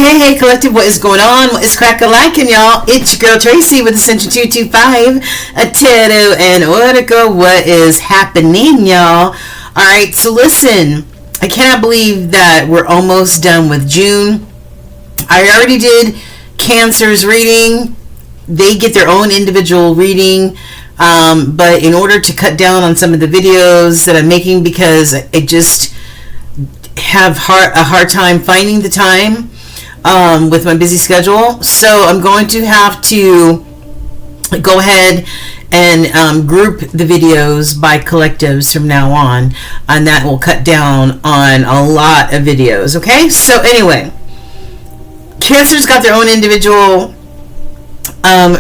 Hey, collective, what is going on? What is crack-a-lackin', y'all? It's your girl Tracy with Ascension 225, a Tarot and Oracle. What is happening, y'all? Alright, so listen, I cannot believe that we're almost done with June. I already did Cancer's reading. They get their own individual reading, but in order to cut down on some of the videos that I'm making, because I just have a hard time finding the time with my busy schedule, so I'm going to have to go ahead and group the videos by collectives from now on, and that will cut down on a lot of videos. Okay, so anyway, Cancer's got their own individual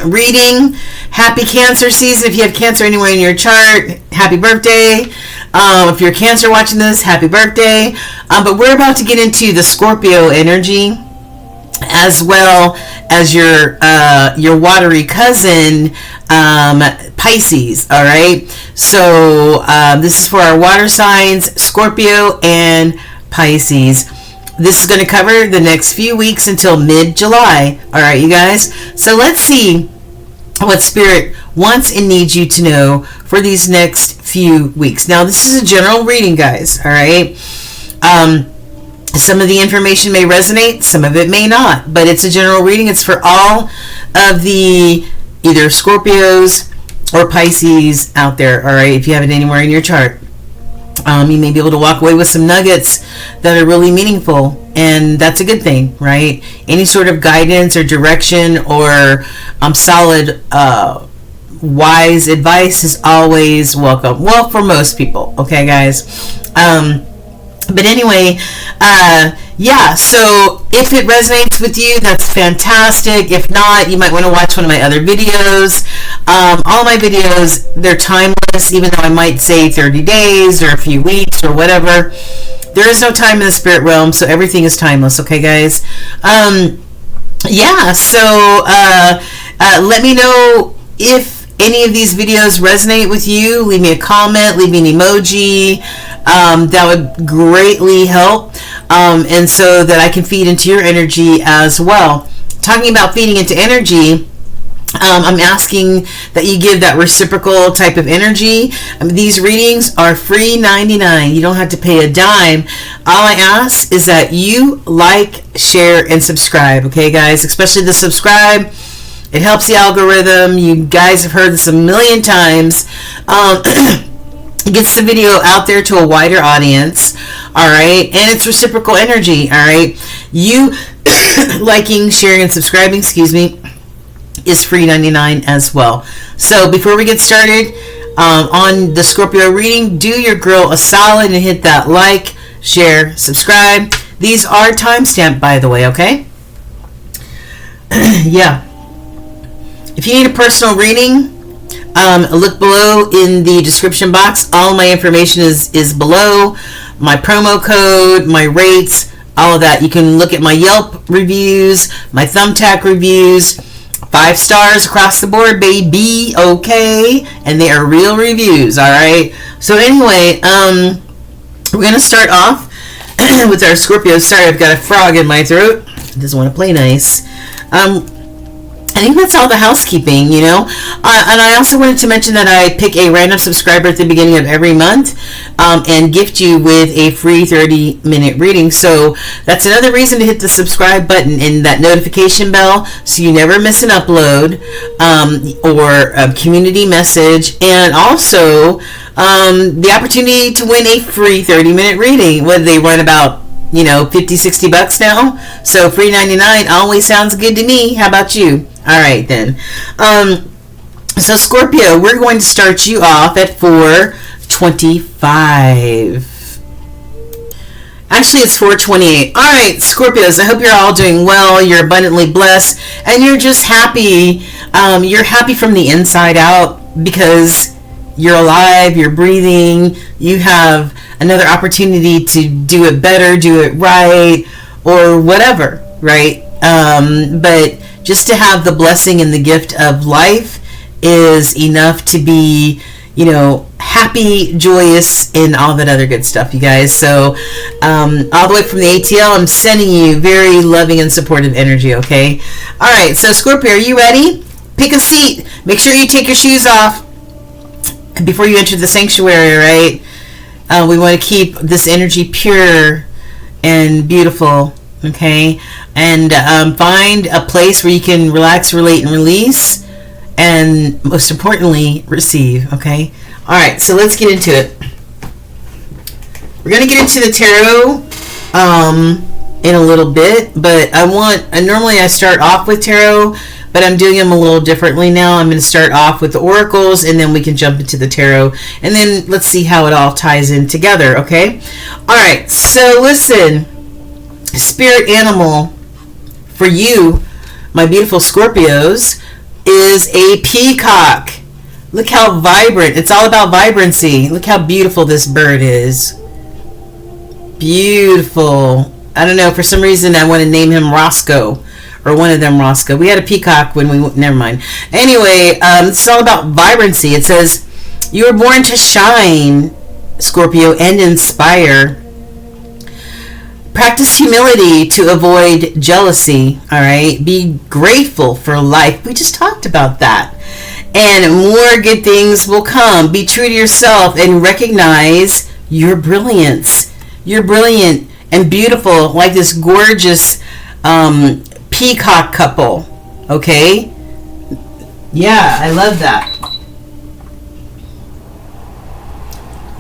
reading. Happy Cancer season. If you have Cancer anywhere in your chart, happy birthday. If you're Cancer watching this, happy birthday. But we're about to get into the Scorpio energy, as well as your watery cousin, Pisces. All right, so this is for our water signs, Scorpio and Pisces. This is going to cover the next few weeks until mid-July. All right, you guys. So let's see what Spirit wants and needs you to know for these next few weeks. Now, this is a general reading, guys. All right. Some of the information may resonate, some of it may not, but it's a general reading. It's for all of the either Scorpios or Pisces out there. All right, if you have it anywhere in your chart. You may be able to walk away with some nuggets that are really meaningful, and that's a good thing, right? Any sort of guidance or direction or solid, wise advice is always welcome. Well, for most people, okay, guys? But anyway, yeah, so if it resonates with you, that's fantastic. If not, you might want to watch one of my other videos. All my videos, they're timeless, even though I might say 30 days or a few weeks or whatever. There is no time in the spirit realm, so everything is timeless, okay, guys? Yeah, so let me know if any of these videos resonate with you. Leave me a comment, leave me an emoji. That would greatly help, and so that I can feed into your energy as well. Talking about feeding into energy, I'm asking that you give that reciprocal type of energy. These readings are free 99. You don't have to pay a dime. All I ask is that you like, share, and subscribe. Okay, guys? Especially the subscribe. It helps the algorithm. You guys have heard this a million times. It gets the video out there to a wider audience. All right, and it's reciprocal energy. All right, you liking, sharing, and subscribing, excuse me, is free 99 as well. So before we get started on the Scorpio reading, do your girl a solid and hit that like, share, subscribe. These are timestamped, by the way, okay? Yeah. If you need a personal reading, look below in the description box. All my information is below. My promo code, my rates, all of that. You can look at my Yelp reviews, my Thumbtack reviews. 5 stars across the board, baby. Okay, and they are real reviews. All right. So anyway, we're gonna start off with our Scorpio. Sorry, I've got a frog in my throat. It doesn't want to play nice. I think that's all the housekeeping, you know. And I also wanted to mention that I pick a random subscriber at the beginning of every month and gift you with a free 30-minute reading. So that's another reason to hit the subscribe button and that notification bell so you never miss an upload or a community message. And also the opportunity to win a free 30-minute reading. Whether they run about, you know, $50-$60 now. So free 99 always sounds good to me. How about you? All right, then. So Scorpio, we're going to start you off at 425. Actually, it's 428. All right, Scorpios, I hope you're all doing well. You're abundantly blessed, and you're just happy. You're happy from the inside out because you're alive, you're breathing, you have another opportunity to do it better, do it right, or whatever, right? But just to have the blessing and the gift of life is enough to be, you know, happy, joyous, and all that other good stuff, you guys. So all the way from the ATL, I'm sending you very loving and supportive energy, okay? All right, so Scorpio, are you ready? Pick a seat. Make sure you take your shoes off before you enter the sanctuary, right? We want to keep this energy pure and beautiful, okay? And find a place where you can relax, relate, and release, and most importantly, receive, okay? All right, so let's get into it. We're going to get into the tarot in a little bit, but normally I start off with tarot, but I'm doing them a little differently now. I'm going to start off with the oracles, and then we can jump into the tarot, and then let's see how it all ties in together, okay? All right, so listen, spirit animal for you, my beautiful Scorpios, is a peacock. Look how vibrant. It's all about vibrancy. Look how beautiful this bird is. Beautiful. I don't know, for some reason I want to name him Roscoe, or one of them Roscoe. We had a peacock when we, never mind. Anyway, it's all about vibrancy. It says, you were born to shine, Scorpio, and inspire. Practice humility to avoid jealousy, all right? Be grateful for life. We just talked about that. And more good things will come. Be true to yourself and recognize your brilliance. You're brilliant and beautiful, like this gorgeous peacock couple, okay? Yeah, I love that.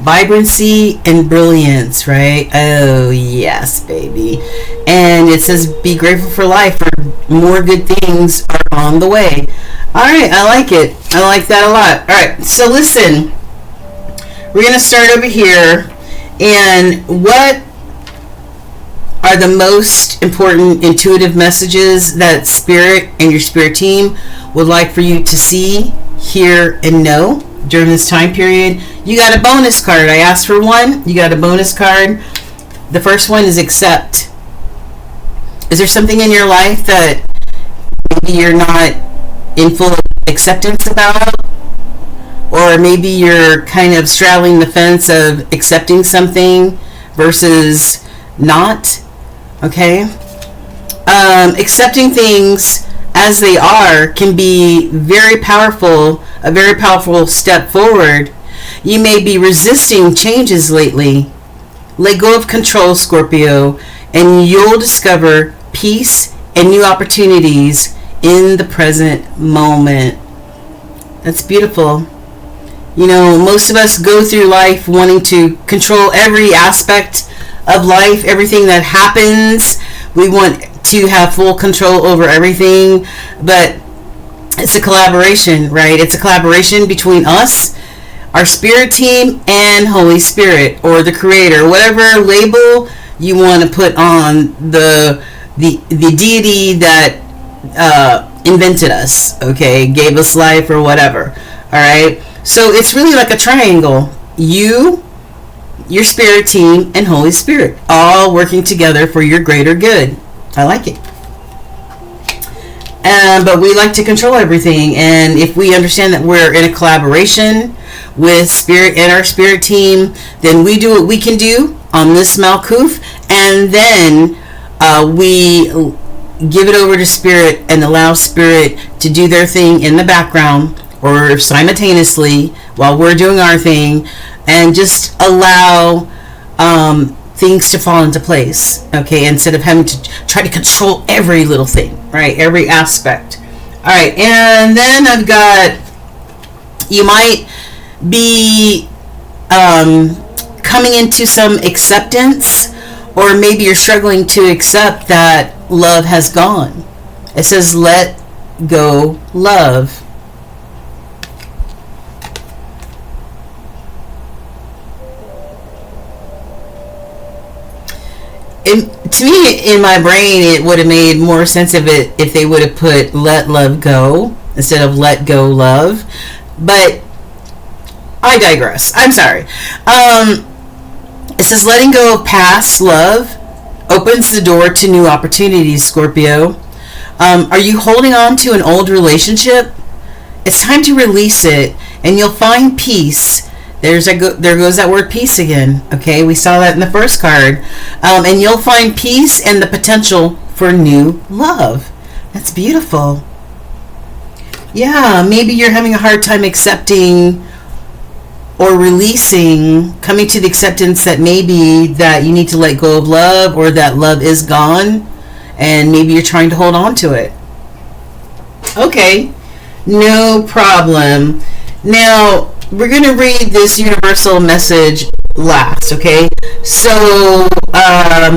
Vibrancy and brilliance, right? Oh, yes, baby. And it says, be grateful for life, for more good things are on the way. All right, I like it. I like that a lot. All right, so listen. We're going to start over here. And what are the most important intuitive messages that Spirit and your Spirit team would like for you to see, hear, and know during this time period? You got a bonus card. I asked for one. You got a bonus card. The first one is accept. Is there something in your life that maybe you're not in full acceptance about? Or maybe you're kind of straddling the fence of accepting something versus not? Okay? Accepting things as they are can be very powerful, a very powerful step forward. You may be resisting changes lately. Let go of control, Scorpio, and you'll discover peace and new opportunities in the present moment. That's beautiful. You know, most of us go through life wanting to control every aspect of life, everything that happens. We want to have full control over everything, but it's a collaboration, right? It's a collaboration between us, our spirit team, and Holy Spirit, or the Creator, whatever label you want to put on the deity that invented us, okay, gave us life or whatever. All right, so it's really like a triangle. You, your spirit team, and Holy Spirit, all working together for your greater good. I like it. But we like to control everything, and if we understand that we're in a collaboration with Spirit and our Spirit team, then we do what we can do on this Malkuth, and then we give it over to Spirit and allow Spirit to do their thing in the background or simultaneously while we're doing our thing, and just allow things to fall into place, okay, instead of having to try to control every little thing, right, every aspect. All right, and then I've got, you might be coming into some acceptance, or maybe you're struggling to accept that love has gone. It says let go love. To me, in my brain, it would have made more sense of it if they would have put let love go instead of let go love. But I digress. I'm sorry. It says letting go of past love opens the door to new opportunities, Scorpio. Are you holding on to an old relationship? It's time to release it, and you'll find peace There goes that word peace again. Okay, we saw that in the first card. And you'll find peace and the potential for new love. That's beautiful. Yeah, maybe you're having a hard time accepting or releasing, coming to the acceptance that maybe that you need to let go of love, or that love is gone, and maybe you're trying to hold on to it. Okay, no problem. Now, we're going to read this universal message last, okay? So, I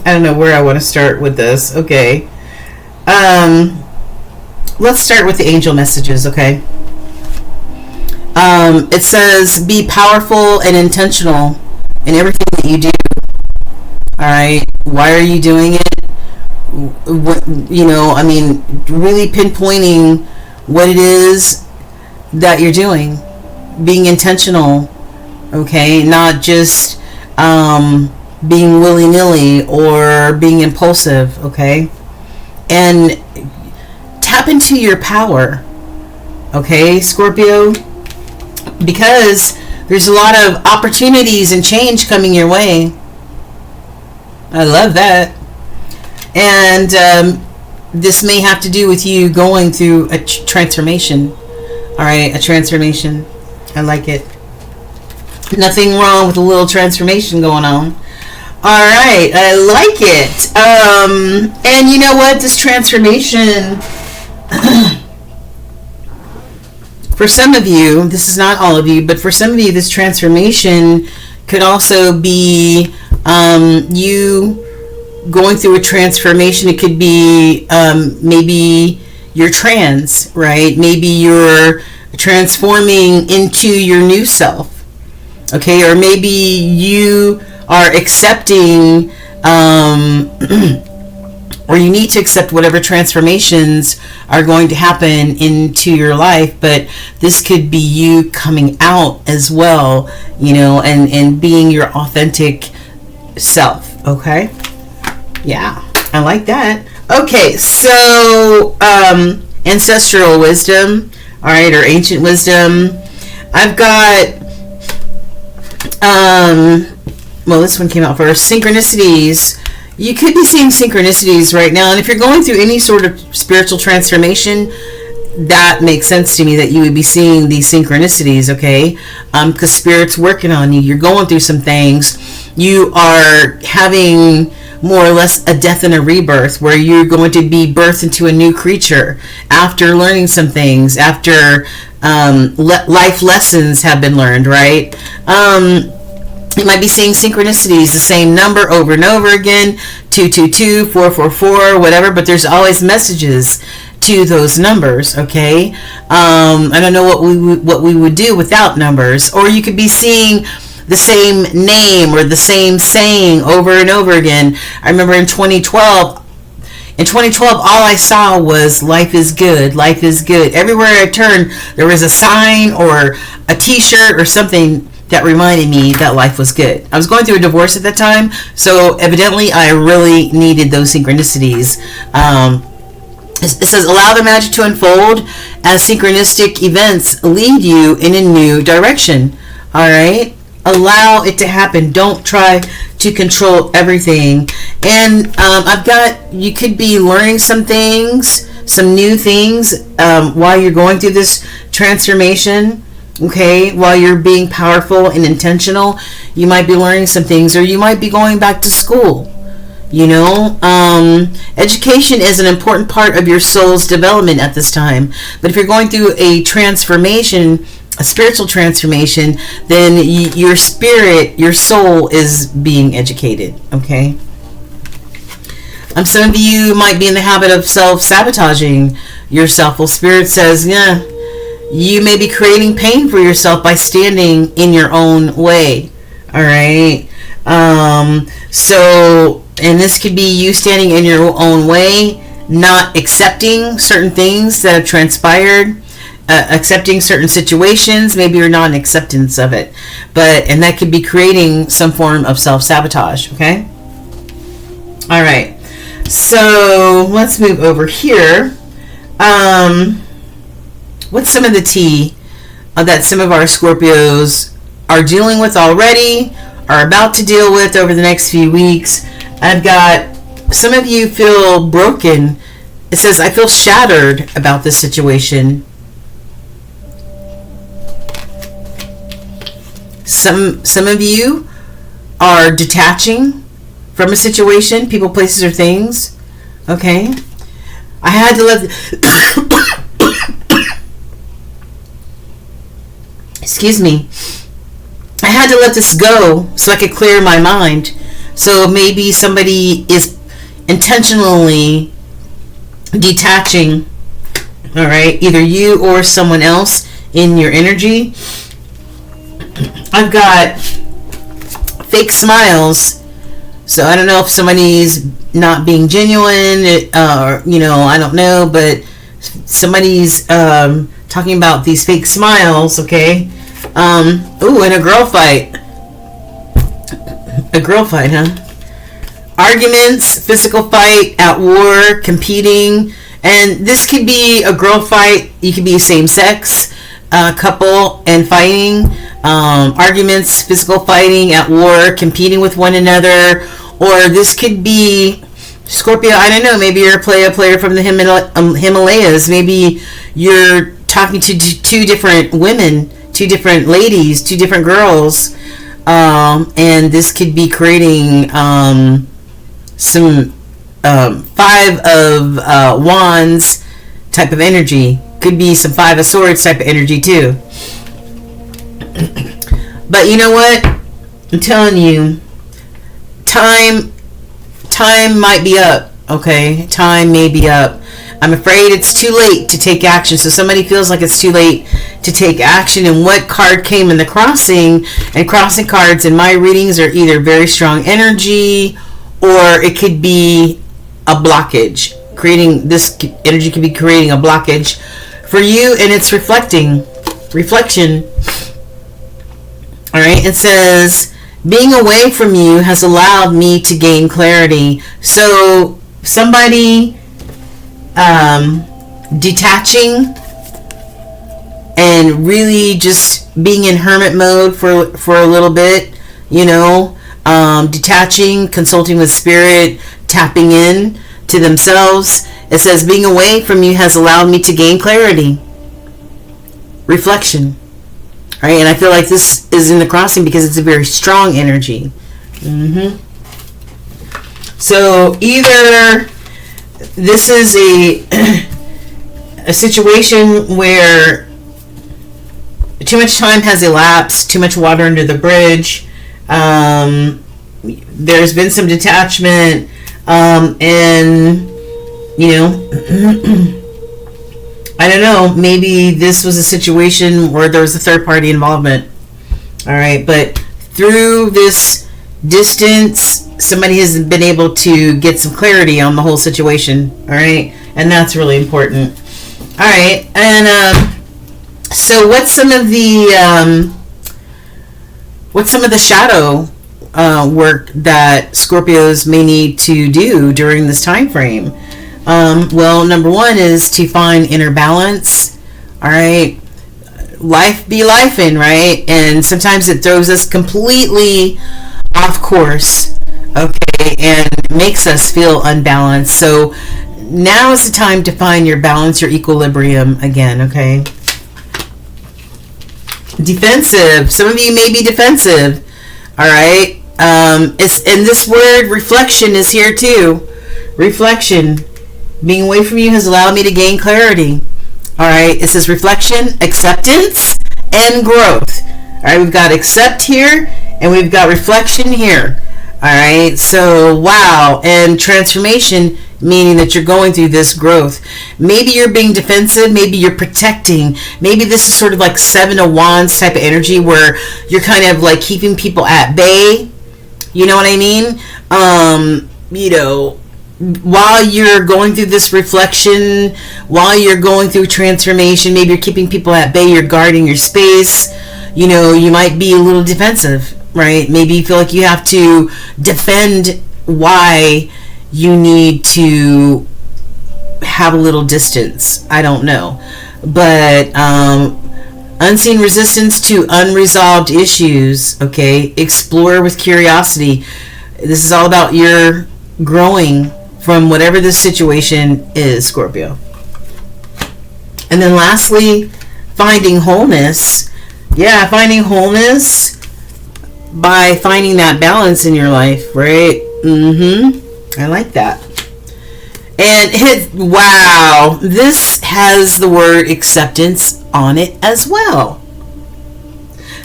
don't know where I want to start with this, okay? Let's start with the angel messages, okay? It says, be powerful and intentional in everything that you do. All right, why are you doing it? What, really pinpointing what it is that you're doing, being intentional, okay, not just being willy-nilly or being impulsive, okay? And tap into your power, okay, Scorpio, because there's a lot of opportunities and change coming your way. I love that. And this may have to do with you going through a transformation. All right, a transformation. I like it. Nothing wrong with a little transformation going on. All right, I like it. And you know what? This transformation, for some of you, this is not all of you, but for some of you, this transformation could also be you going through a transformation. It could be maybe you're trans, right? Maybe you're transforming into your new self, okay? Or maybe you are accepting or you need to accept whatever transformations are going to happen into your life, but this could be you coming out as well, and being your authentic self, okay? Yeah, I like that. Okay, so ancestral wisdom, all right, or ancient wisdom. I've got, this one came out first, synchronicities. You could be seeing synchronicities right now, and if you're going through any sort of spiritual transformation, that makes sense to me that you would be seeing these synchronicities, okay? Because Spirit's working on you. You're going through some things. You are having more or less a death and a rebirth, where you're going to be birthed into a new creature after learning some things, after life lessons have been learned, right? You might be seeing synchronicities, the same number over and over again, 222, 444, whatever, but there's always messages to those numbers, okay? I don't know what we would do without numbers. Or you could be seeing the same name or the same saying over and over again. I remember in 2012, all I saw was life is good, life is good. Everywhere I turned, there was a sign or a t-shirt or something that reminded me that life was good. I was going through a divorce at that time, so evidently I really needed those synchronicities. It says, allow the magic to unfold as synchronistic events lead you in a new direction. All right? Allow it to happen. Don't try to control everything. And I've got, you could be learning some things, some new things while you're going through this transformation. Okay, while you're being powerful and intentional, you might be learning some things, or you might be going back to school. Education is an important part of your soul's development at this time. But if you're going through a transformation, a spiritual transformation, then your spirit, your soul is being educated. Okay. Some of you might be in the habit of self-sabotaging yourself. Well, Spirit says, yeah, you may be creating pain for yourself by standing in your own way. All right. And this could be you standing in your own way, not accepting certain things that have transpired, accepting certain situations. Maybe you're not in acceptance of it, and that could be creating some form of self-sabotage. Okay. All right. So let's move over here. What's some of the tea that some of our Scorpios are dealing with already, are about to deal with over the next few weeks. I've got some of you feel broken. It says, I feel shattered about this situation. Some of you are detaching from a situation, people, places, or things. Okay? I had to let... Excuse me. I had to let this go so I could clear my mind. So maybe somebody is intentionally detaching, all right, either you or someone else in your energy. I've got fake smiles, so I don't know if somebody's not being genuine, or I don't know, but somebody's talking about these fake smiles. Okay. Ooh, and a girl fight, huh? Arguments, physical fight, at war, competing. And this could be a girl fight. You could be same sex couple and fighting. Arguments, physical fighting, at war, competing with one another. Or this could be Scorpio, I don't know, maybe you're a player from the Himalayas. Maybe you're talking to two different women, two different ladies, two different girls. And this could be creating some Five of Wands type of energy. Could be some Five of Swords type of energy too. But you know what? I'm telling you, time might be up. Okay, time may be up. I'm afraid it's too late to take action. So somebody feels like it's too late to take action. And what card came in the crossing? And crossing cards in my readings are either very strong energy, or it could be a blockage. This energy could be creating a blockage for you, and it's reflection. All right, it says, being away from you has allowed me to gain clarity. So somebody detaching and really just being in hermit mode for a little bit, detaching, consulting with spirit, tapping in to themselves. It says, being away from you has allowed me to gain clarity. Reflection. All right, and I feel like this is in the crossing because it's a very strong energy. So either this is a situation where too much time has elapsed, too much water under the bridge. There's been some detachment, and I don't know, maybe this was a situation where there was a third party involvement. All right, but through this distance, somebody has been able to get some clarity on the whole situation. All right, and that's really important. All right, and so what's some of the shadow work that Scorpios may need to do during this time frame? Well, number one is to find inner balance. All right, life be lifing, right? And sometimes it throws us completely off course, okay, and makes us feel unbalanced. So now is the time to find your balance, your equilibrium again, okay? Defensive. Some of you may be defensive. All right. And this word reflection is here too. Reflection. Being away from you has allowed me to gain clarity. All right. It says reflection, acceptance, and growth. All right. We've got accept here, and we've got reflection here. All right. So wow, and transformation, meaning that you're going through this growth. Maybe you're being defensive, maybe you're protecting, maybe this is sort of like Seven of Wands type of energy where you're kind of like keeping people at bay. You know what I mean? While you're going through this reflection, while you're going through transformation, maybe you're keeping people at bay, you're guarding your space. You might be a little defensive, right? Maybe you feel like you have to defend why you need to have a little distance. I don't know. But Unseen resistance to unresolved issues, okay? Explore with curiosity. This is all about your growing from whatever this situation is, Scorpio. And then lastly, finding wholeness. Yeah, finding wholeness by finding that balance in your life, right? I like that. And wow, this has the word acceptance on it as well.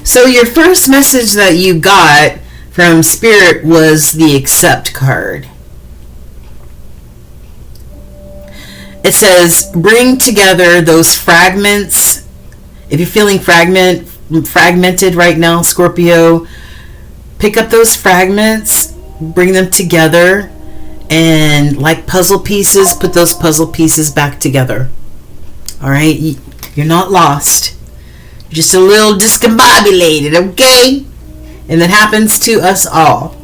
So your first message that you got from Spirit was the accept card. It says, bring together those fragments. If you're feeling fragmented right now, Scorpio, pick up those fragments, bring them together, and like puzzle pieces, put those puzzle pieces back together. All right? You're not lost. You're just a little discombobulated, okay? And that happens to us all.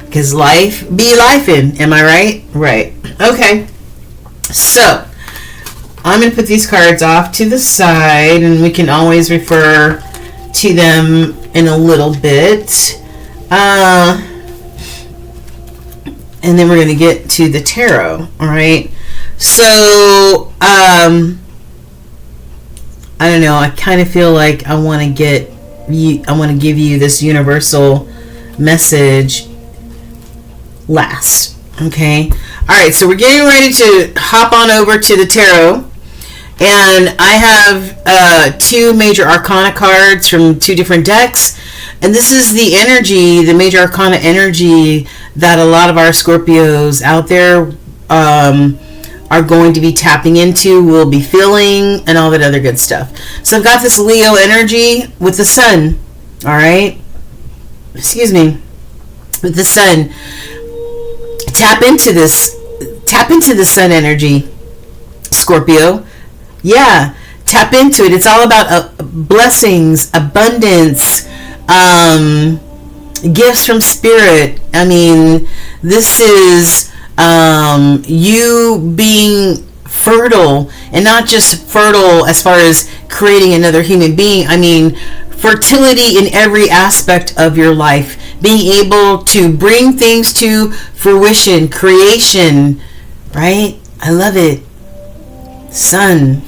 Because life be lifing. Am I right? Right. Okay. So, I'm going to put these cards off to the side, and we can always refer to them in a little bit. And then we're going to get to the tarot. All right. So, I don't know. I kind of feel like I want to give you this universal message last. Okay. All right. So we're getting ready to hop on over to the tarot. And I have two major arcana cards from two different decks. And this is the energy, the major arcana energy that a lot of our Scorpios out there are going to be tapping into, will be feeling, and all that other good stuff. So I've got this Leo energy with the sun. All right. Excuse me. With the sun. Tap into this. Tap into the sun energy, Scorpio. Yeah. Tap into it. It's all about blessings, abundance, gifts from Spirit. I mean, this is you being fertile, and not just fertile as far as creating another human being. I mean, fertility in every aspect of your life. Being able to bring things to fruition, creation, right? I love it. Sun.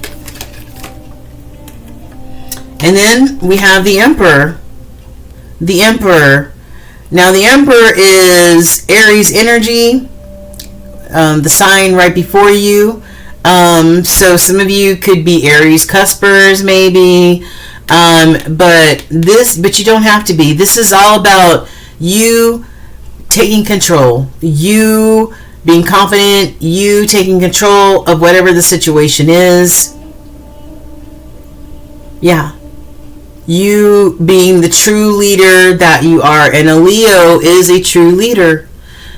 And then we have the Emperor. The Emperor. Now the Emperor is Aries energy, the sign right before you. So some of you could be Aries cuspers maybe, but you don't have to be. This is all about you taking control, you being confident, you taking control of whatever the situation is. Yeah. You being the true leader that you are. And a Leo is a true leader.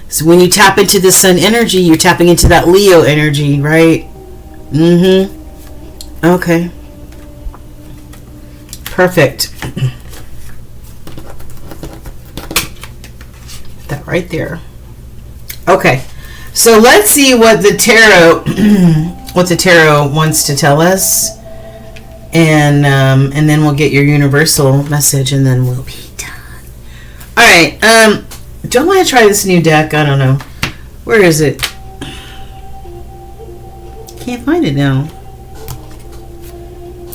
So when you tap into the sun energy, you're tapping into that Leo energy, right? Okay. Perfect. That right there. Okay. So let's see what the tarot wants to tell us. And then we'll get your universal message, and then we'll be done. All right. Do I want to try this new deck? I don't know. Where is it? Can't find it now.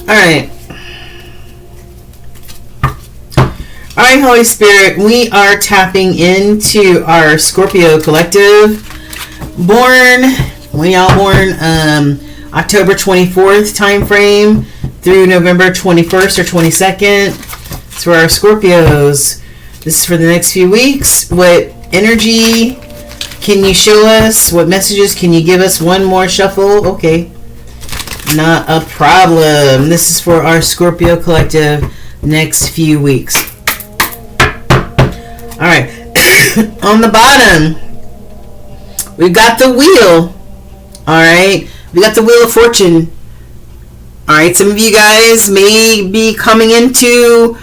All right. All right, Holy Spirit. We are tapping into our Scorpio collective. When y'all born October 24th time frame through November 21st or 22nd. It's for our Scorpios. This is for the next few weeks. What energy can you show us? What messages can you give us? One more shuffle. Okay. Not a problem. This is for our Scorpio collective next few weeks. All right. On the bottom, we've got the wheel. All right. We got the Wheel of Fortune. All right, some of you guys may be coming into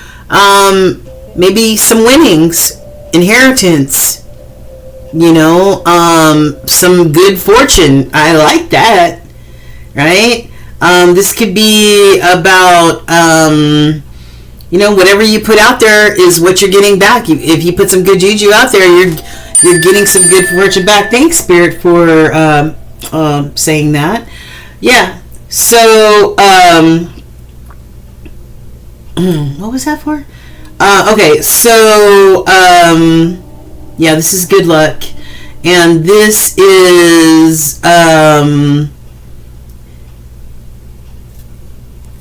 maybe some winnings, inheritance, some good fortune. I like that, right? This could be about, whatever you put out there is what you're getting back. If you put some good juju out there, you're getting some good fortune back. Thanks, Spirit, for saying that. Yeah. So, what was that for? Okay, so, yeah, this is good luck. And this is,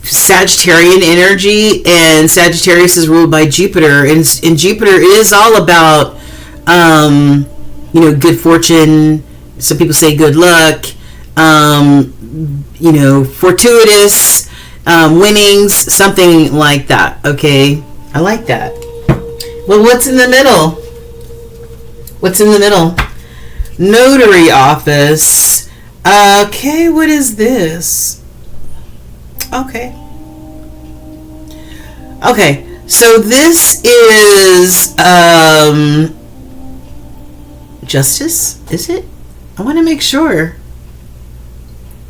Sagittarian energy, and Sagittarius is ruled by Jupiter, and Jupiter is all about, good fortune. Some people say good luck, fortuitous, winnings, something like that. Okay, I like that. Well, what's in the middle? What's in the middle? Notary office. Okay, what is this? Okay, so this is justice, is it? I want to make sure.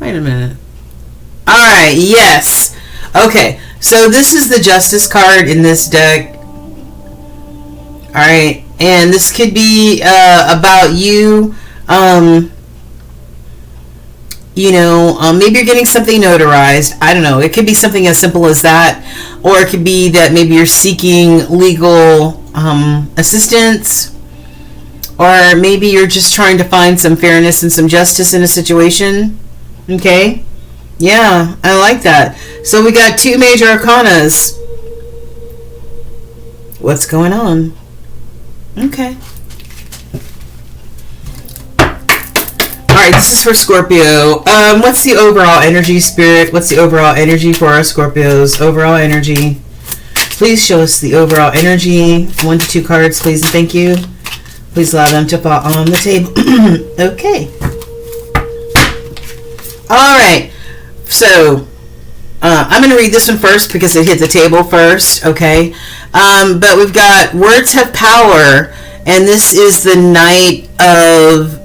Wait a minute. Alright, yes. Okay, so this is the justice card in this deck. Alright, and this could be about you. Maybe you're getting something notarized. I don't know. It could be something as simple as that. Or it could be that maybe you're seeking legal assistance. Or maybe you're just trying to find some fairness and some justice in a situation. Okay? Yeah, I like that. So we got 2 major arcanas. What's going on? Okay. Alright, this is for Scorpio. What's the overall energy, Spirit? What's the overall energy for our Scorpios? Overall energy. Please show us the overall energy. 1 to 2 cards, please, and thank you. Please allow them to fall on the table. Okay. Alright. So, I'm going to read this one first because it hit the table first, okay? But we've got words have power, and this is the Knight of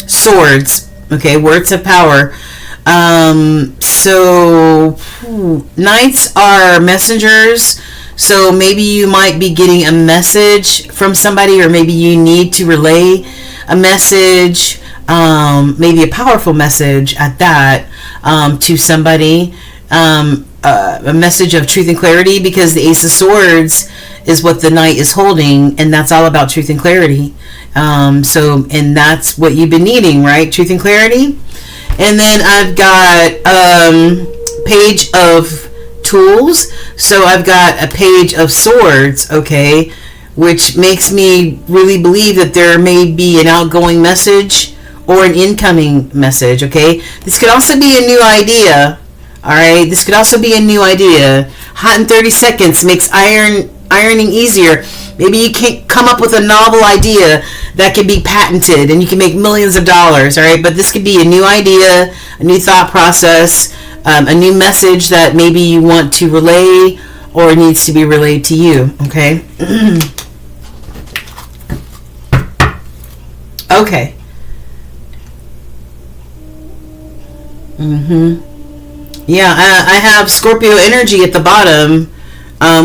Swords, okay? Words have power. So knights are messengers, so maybe you might be getting a message from somebody, or maybe you need to relay a message, maybe a powerful message at that, to somebody, a message of truth and clarity, because the Ace of Swords is what the knight is holding, and that's all about truth and clarity. And that's what you've been needing, right? Truth and clarity. And then I've got page of tools. So I've got a page of swords, okay, which makes me really believe that there may be an outgoing message or an incoming message, okay? This could also be a new idea, all right? This could also be a new idea. Hot in 30 seconds makes ironing easier. Maybe you can come up with a novel idea that can be patented and you can make millions of dollars, all right? But this could be a new idea, a new thought process, a new message that maybe you want to relay or needs to be relayed to you, okay? Okay. Yeah, I have Scorpio energy at the bottom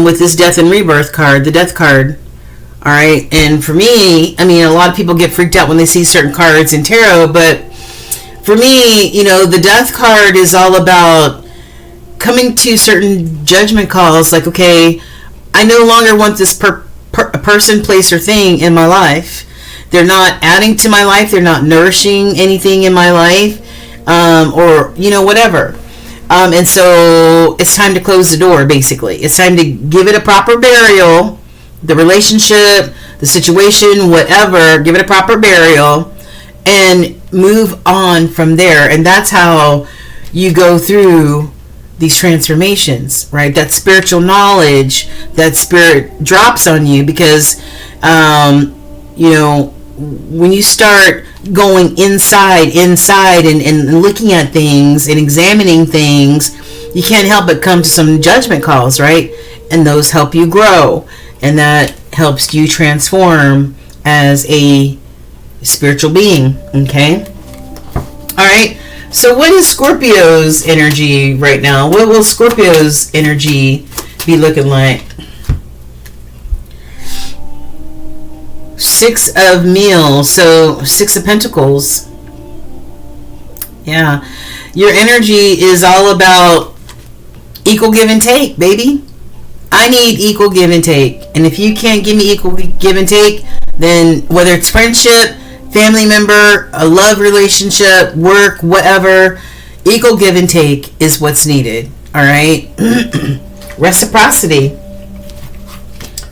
with this death and rebirth card, the death card. All right, and for me, I mean, a lot of people get freaked out when they see certain cards in tarot, but for me, the death card is all about coming to certain judgment calls, like, okay, I no longer want this person, place, or thing in my life. They're not adding to my life. They're not nourishing anything in my life, or, whatever. And so it's time to close the door, basically. It's time to give it a proper burial. The relationship, the situation, whatever, give it a proper burial and move on from there. And that's how you go through these transformations, right? That spiritual knowledge, that spirit drops on you because, when you start going inside and looking at things and examining things, you can't help but come to some judgment calls, right? And those help you grow. And that helps you transform as a spiritual being, okay? All right. So what is Scorpio's energy right now? What will Scorpio's energy be looking like? Six of meals, so Six of Pentacles. Yeah. Your energy is all about equal give and take, baby. I need equal give and take. And if you can't give me equal give and take, then whether it's friendship, family member, a love relationship, work, whatever, equal give and take is what's needed. All right? Reciprocity.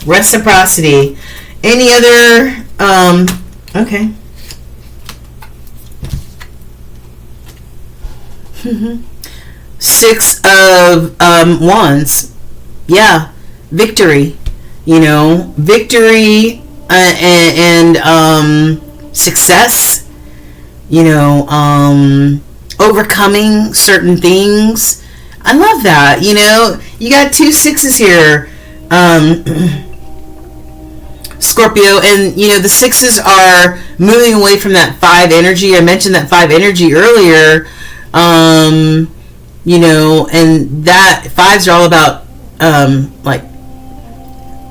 Reciprocity. Any other, okay. Six of Wands. Yeah. Victory. You know, victory and success. You know, overcoming certain things. I love that. You know, you got 2 sixes here. Scorpio, and you know the sixes are moving away from that 5 energy. I mentioned that 5 energy earlier, you know, and that 5s are all about like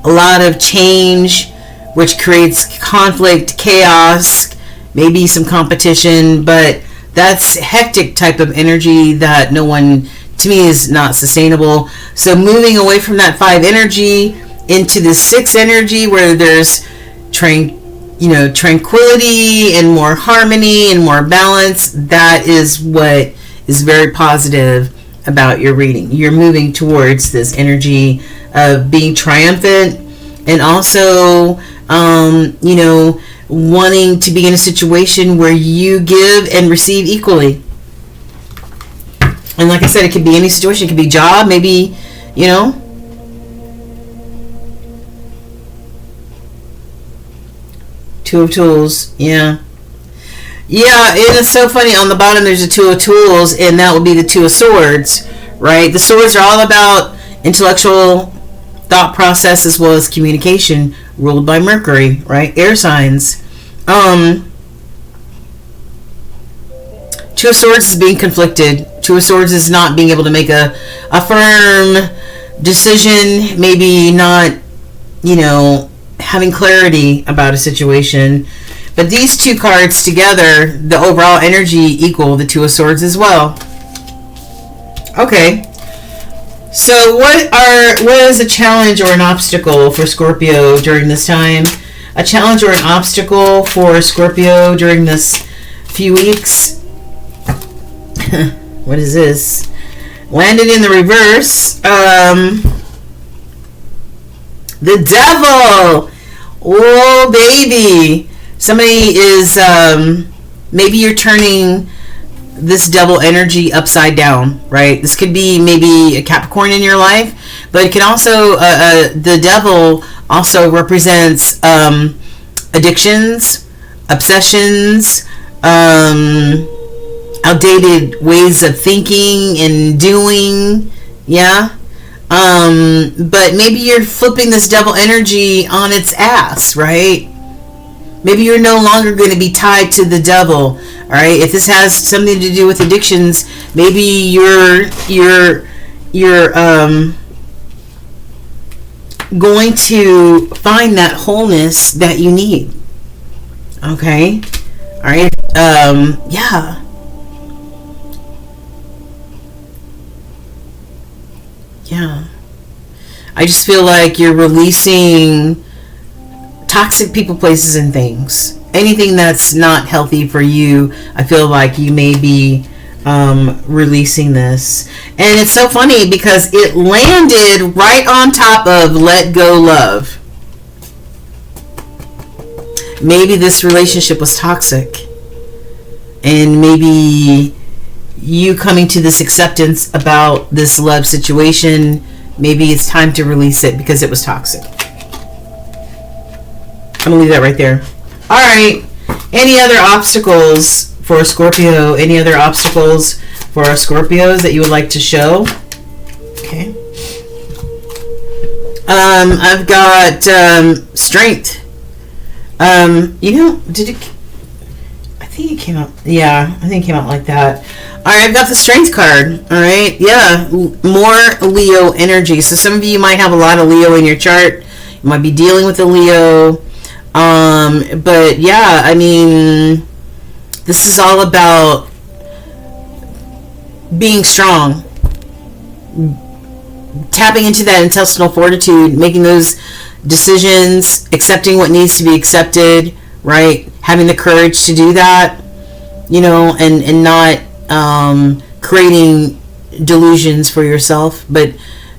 a lot of change, which creates conflict, chaos, maybe some competition, but that's hectic type of energy that no one, to me, is not sustainable. So moving away from that 5 energy into the 6 energy where there's tranquility and more harmony and more balance, that is what is very positive about your reading. You're moving towards this energy of being triumphant and also you know, wanting to be in a situation where you give and receive equally. And like I said, it could be any situation. It could be job, maybe, you know. Two of Tools, yeah. Yeah, and it's so funny. On the bottom, there's a Two of Tools, and that would be the Two of Swords, right? The swords are all about intellectual thought process as well as communication, ruled by Mercury, right? Air signs. Two of Swords is being conflicted. Two of Swords is not being able to make a firm decision, maybe not, you know, having clarity about a situation. But these two cards together, the overall energy equal the Two of Swords as well. Okay. So what is a challenge or an obstacle for Scorpio during this time? A challenge or an obstacle for Scorpio during this few weeks? What is this? Landed in the reverse. The Devil. Oh, baby. Somebody is, maybe you're turning this Devil energy upside down, right? This could be maybe a Capricorn in your life, but it can also, the Devil also represents addictions, obsessions, outdated ways of thinking and doing, yeah? But maybe you're flipping this Devil energy on its ass, right? Maybe you're no longer going to be tied to the Devil, all right? If this has something to do with addictions, maybe you're going to find that wholeness that you need. Okay? All right? Yeah. Yeah. I just feel like you're releasing toxic people, places, and things. Anything that's not healthy for you, I feel like you may be releasing this. And it's so funny because it landed right on top of Let Go Love. Maybe this relationship was toxic. And maybe you coming to this acceptance about this love situation, maybe it's time to release it because it was toxic. I'm going to leave that right there. All right. Any other obstacles for Scorpio? Any other obstacles for our Scorpios that you would like to show? Okay. I've got strength. You know, I think it came out. Yeah, I think it came out like that. All right, I've got the Strength card. All right, yeah, more Leo energy. So some of you might have a lot of Leo in your chart. You might be dealing with a Leo. But yeah, I mean, this is all about being strong, tapping into that intestinal fortitude, making those decisions, accepting what needs to be accepted, right? Having the courage to do that, you know, and not creating delusions for yourself, but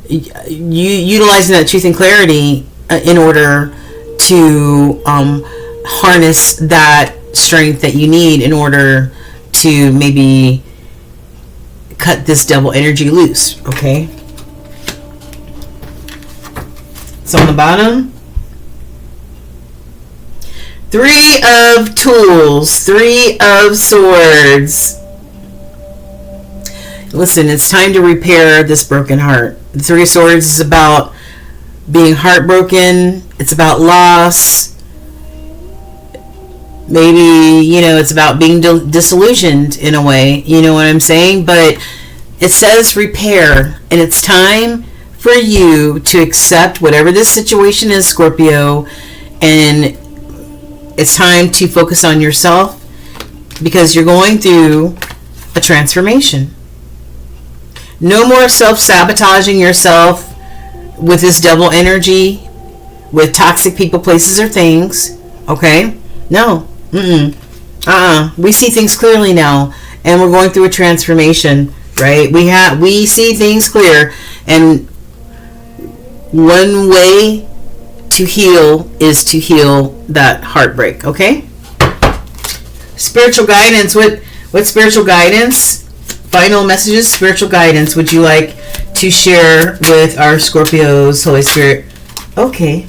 utilizing that truth and clarity in order to harness that strength that you need in order to maybe cut this devil energy loose. Okay, so on the bottom, 3 of Tools, 3 of Swords. Listen, it's time to repair this broken heart. The 3 of Swords is about being heartbroken. It's about loss. Maybe, you know, it's about being disillusioned in a way. You know what I'm saying? But it says repair. And it's time for you to accept whatever this situation is, Scorpio. And it's time to focus on yourself because you're going through a transformation. No more self-sabotaging yourself with this devil energy, with toxic people, places, or things. Okay? No. We see things clearly now, and we're going through a transformation, right? We see things clear, and one way to heal is to heal that heartbreak. Okay? Spiritual guidance. What spiritual guidance? Final messages, spiritual guidance would you like to share with our Scorpios, Holy Spirit? Okay.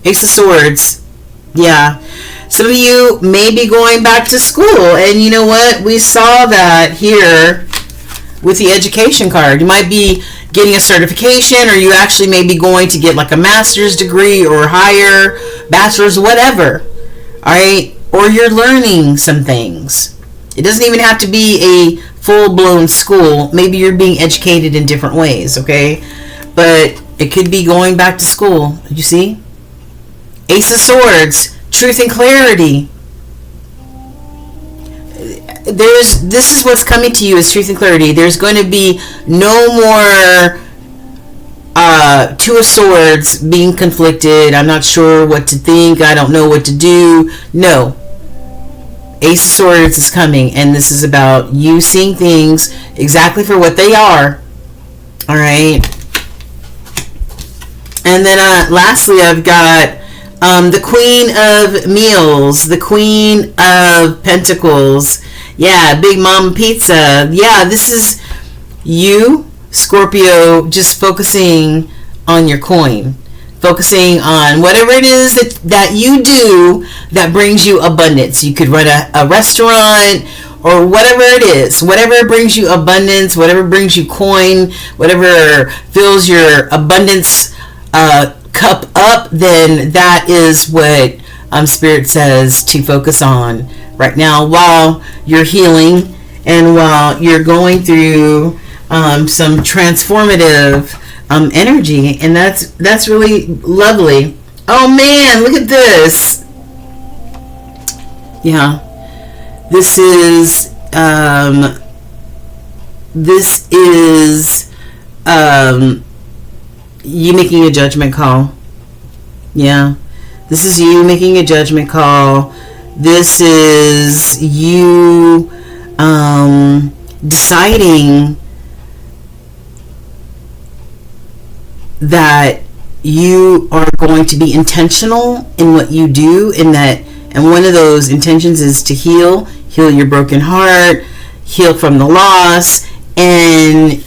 Ace of Swords. Yeah. Some of you may be going back to school, and you know what? We saw that here with the education card. You might be getting a certification, or you actually may be going to get like a master's degree or higher, bachelor's, whatever. All right? Or you're learning some things. It doesn't even have to be a full-blown school. Maybe you're being educated in different ways, okay? But it could be going back to school. You see? Ace of Swords, truth and clarity. This is what's coming to you is truth and clarity. There's going to be no more 2 of Swords being conflicted. I'm not sure what to think. I don't know what to do. No. Ace of Swords is coming, and this is about you seeing things exactly for what they are. All right. And then lastly, I've got the Queen of Meals, the Queen of Pentacles. Yeah, Big Mama Pizza. Yeah, this is you, Scorpio, just focusing on your coin. Focusing on whatever it is that you do that brings you abundance. You could run a restaurant or whatever it is. Whatever brings you abundance, whatever brings you coin, whatever fills your abundance cup up, then that is what Spirit says to focus on right now while you're healing and while you're going through some transformative energy, and that's really lovely. Oh man, look at this. Yeah, this is you making a judgment call. Yeah, this is you making a judgment call. This is you deciding that you are going to be intentional in what you do, and one of those intentions is to heal your broken heart, heal from the loss, and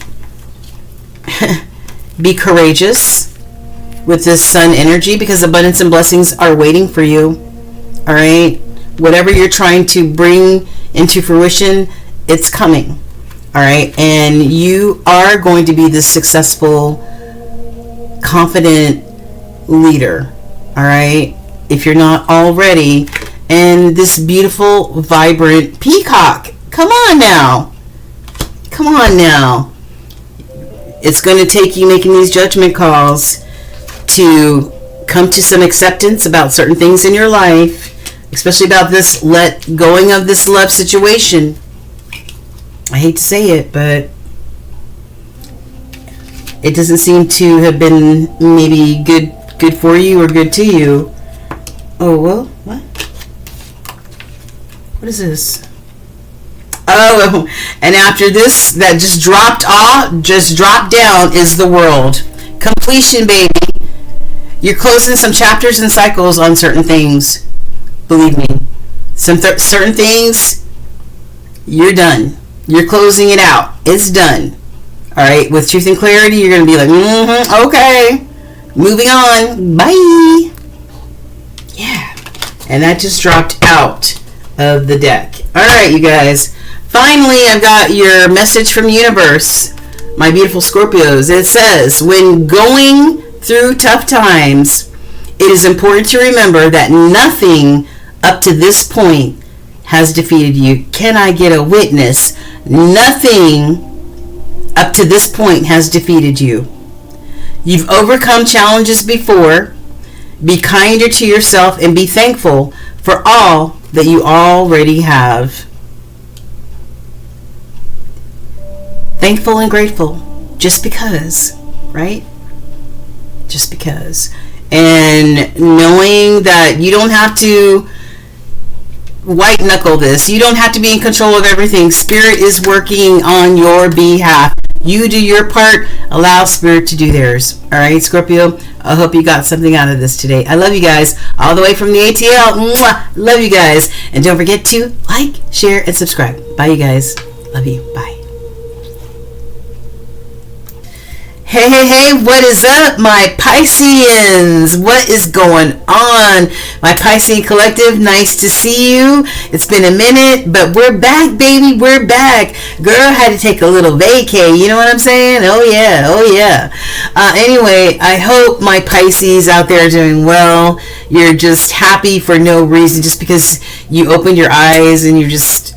be courageous with this sun energy, because abundance and blessings are waiting for you. All right, whatever you're trying to bring into fruition, it's coming. All right, and you are going to be this successful, confident leader. All right, if you're not already. And this beautiful, vibrant peacock. Come on now. Come on now. It's going to take you making these judgment calls to come to some acceptance about certain things in your life, especially about this let going of this love situation. I hate to say it, but it doesn't seem to have been maybe good for you or good to you. Oh, well, what? What is this? Oh, and after this, that just dropped down is the world. Completion, baby. You're closing some chapters and cycles on certain things. Believe me. Certain things, you're done. You're closing it out. It's done. All right? With truth and clarity, you're going to be like, okay. Moving on. Bye. Yeah. And that just dropped out of the deck. All right, you guys. Finally, I've got your message from universe, my beautiful Scorpios. It says, when going through tough times, it is important to remember that nothing up to this point has defeated you. Can I get a witness? Nothing up to this point has defeated you. You've overcome challenges before. Be kinder to yourself and be thankful for all that you already have. Thankful and grateful just because, right? Just because. And knowing that you don't have to white knuckle this. You don't have to be in control of everything. Spirit is working on your behalf. You do your part. Allow Spirit to do theirs. All right, Scorpio? I hope you got something out of this today. I love you guys. All the way from the ATL. Mwah! Love you guys. And don't forget to like, share, and subscribe. Bye, you guys. Love you. Bye. Hey, what is up, my Pisceans? What is going on? My Piscean collective, nice to see you. It's been a minute, but we're back, baby. We're back. Girl had to take a little vacay, you know what I'm saying? Oh, yeah. Anyway, I hope my Pisces out there are doing well. You're just happy for no reason, just because you opened your eyes and you're just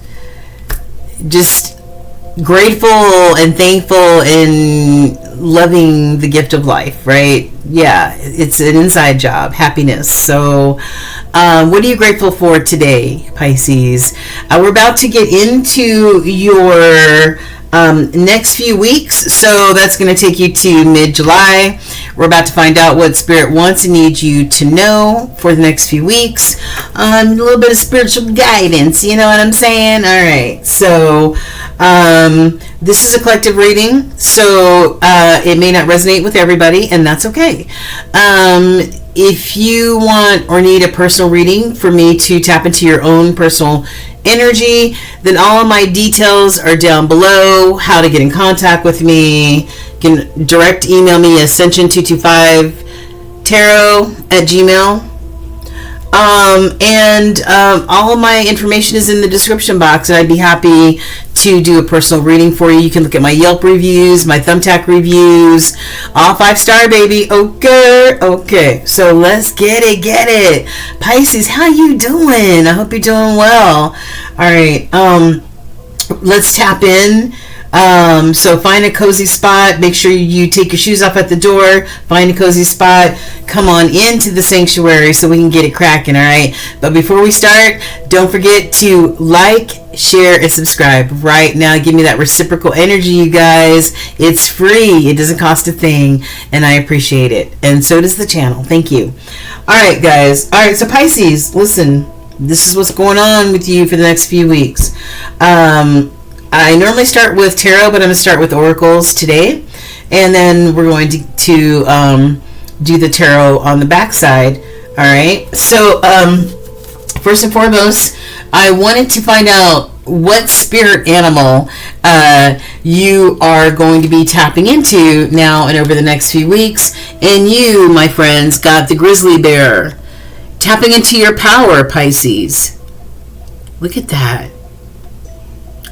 grateful and thankful and loving the gift of life, right? Yeah, it's an inside job, happiness. So what are you grateful for today, Pisces? We're about to get into your next few weeks, so that's going to take you to mid-July. We're about to find out what Spirit wants and needs you to know for the next few weeks. A little bit of spiritual guidance, you know what I'm saying? All right, so this is a collective reading, so it may not resonate with everybody, and that's okay. If you want or need a personal reading for me to tap into your own personal energy, then all of my details are down below. How to get in contact with me. You can direct email me ascension225tarot@gmail.com. And all of my information is in the description box, and I'd be happy to do a personal reading for you. You can look at my Yelp reviews, my Thumbtack reviews, all 5-star, baby. Okay, so let's get it. Pisces, how you doing? I hope you're doing well. All right, let's tap in. So find a cozy spot. Make sure you take your shoes off at the door. Find a cozy spot. Come on into the sanctuary so we can get it cracking, all right? But before we start, don't forget to like, share, and subscribe right now. Give me that reciprocal energy, you guys. It's free. It doesn't cost a thing, and I appreciate it. And so does the channel. Thank you. All right, guys. All right, so Pisces, listen. This is what's going on with you for the next few weeks. I normally start with tarot, but I'm going to start with oracles today. And then we're going to do the tarot on the backside. All right. So first and foremost, I wanted to find out what spirit animal you are going to be tapping into now and over the next few weeks. And you, my friends, got the grizzly bear. Tapping into your power, Pisces. Look at that.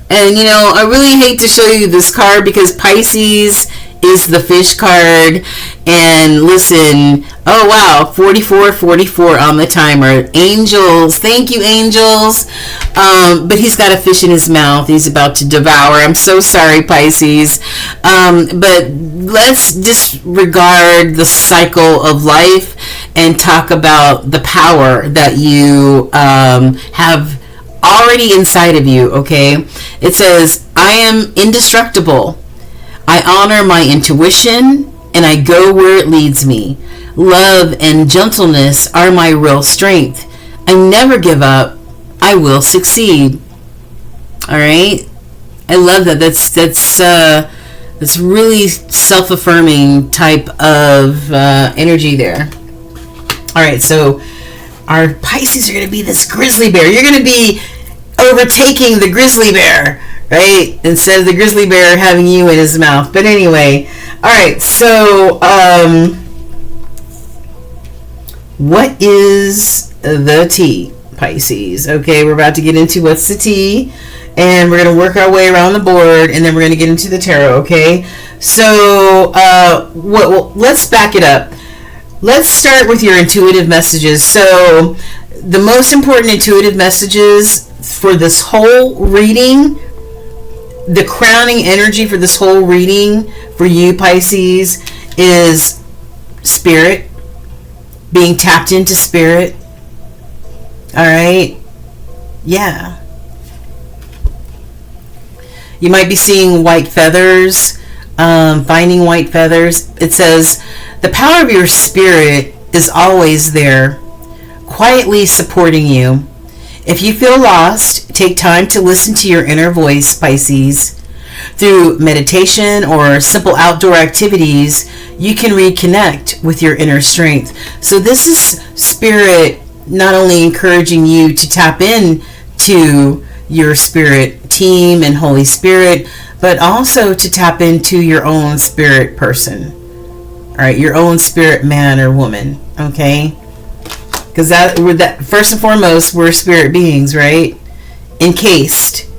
And, you know, I really hate to show you this card because Pisces is the fish card. And listen, oh wow, 44 on the timer. Angels, thank you, angels. But he's got a fish in his mouth. He's about to devour. I'm so sorry, Pisces. But let's disregard the cycle of life and talk about the power that you have already inside of you, okay? It says, I am indestructible. I honor my intuition and I go where it leads me. Love and gentleness are my real strength. I never give up. I will succeed. All right? I love that. That's really self-affirming type of energy there. All right, so our Pisces are going to be this grizzly bear. You're going to be overtaking the grizzly bear, right? Instead of the grizzly bear having you in his mouth. But anyway, all right, so what is the tea, Pisces? Okay, we're about to get into what's the tea, and we're going to work our way around the board, and then we're going to get into the tarot, okay? So let's back it up. Let's start with your intuitive messages. So the most important intuitive messages for this whole reading, the crowning energy for this whole reading for you, Pisces, is spirit, being tapped into spirit. All right? Yeah. You might be seeing white feathers, finding white feathers. It says, the power of your spirit is always there, quietly supporting you. If you feel lost, take time to listen to your inner voice, Pisces. Through meditation or simple outdoor activities, you can reconnect with your inner strength. So this is spirit not only encouraging you to tap in to your spirit team and Holy Spirit, but also to tap into your own spirit person. All right, your own spirit man or woman, okay? Because that first and foremost, we're spirit beings, right? Encased.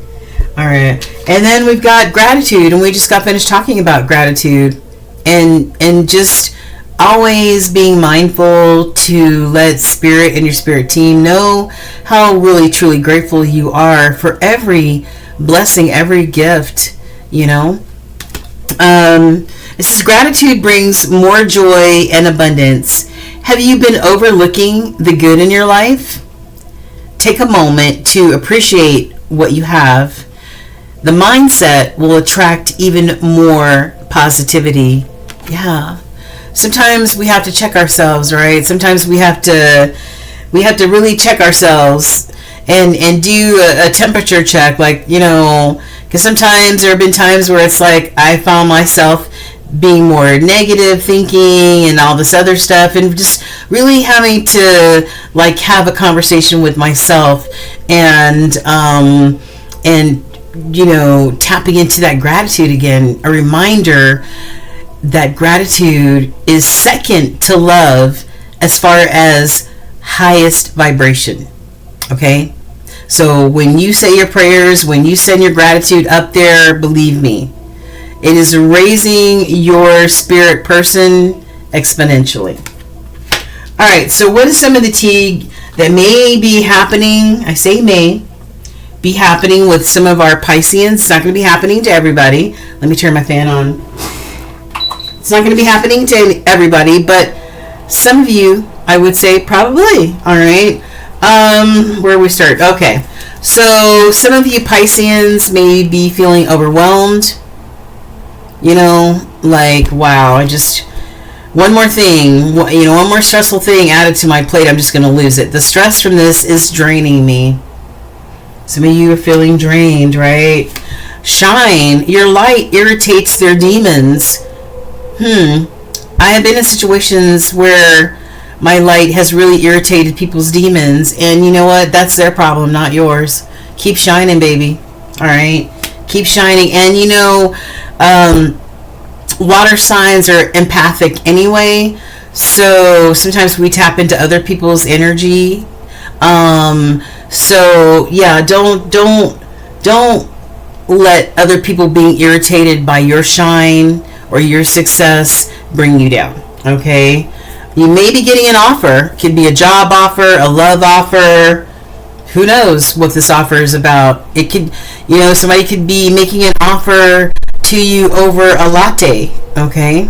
All right, and then we've got gratitude, and we just got finished talking about gratitude, and just always being mindful to let spirit and your spirit team know how really truly grateful you are for every blessing, every gift, you know. It says gratitude brings more joy and abundance. Have you been overlooking the good in your life? Take a moment to appreciate what you have. The mindset will attract even more positivity. Yeah. Sometimes we have to check ourselves, right? Sometimes we have to really check ourselves and do a temperature check, like, you know, because sometimes there have been times where it's like I found myself being more negative thinking and all this other stuff, and just really having to like have a conversation with myself and you know, tapping into that gratitude again, a reminder that gratitude is second to love as far as highest vibration. Okay, so when you say your prayers, when you send your gratitude up there, believe me, it is raising your spirit person exponentially. All right, so what is some of the tea that may be happening? I say may be happening with some of our Pisceans. It's not going to be happening to everybody. Let me turn my fan on. It's not going to be happening to everybody, but some of you, I would say, probably. All right. Where we start? Okay. So some of you Pisceans may be feeling overwhelmed. You know, like, wow, one more thing, you know, one more stressful thing added to my plate, I'm just going to lose it. The stress from this is draining me. Some of you are feeling drained, right? Shine. Your light irritates their demons. I have been in situations where my light has really irritated people's demons, and you know what? That's their problem, not yours. Keep shining, baby. All right? Keep shining. And you know, water signs are empathic anyway, so sometimes we tap into other people's energy. So yeah, don't let other people being irritated by your shine or your success bring you down. Okay? You may be getting an offer. Could be a job offer, a love offer. Who knows what this offer is about? It could, somebody could be making an offer to you over a latte. Okay?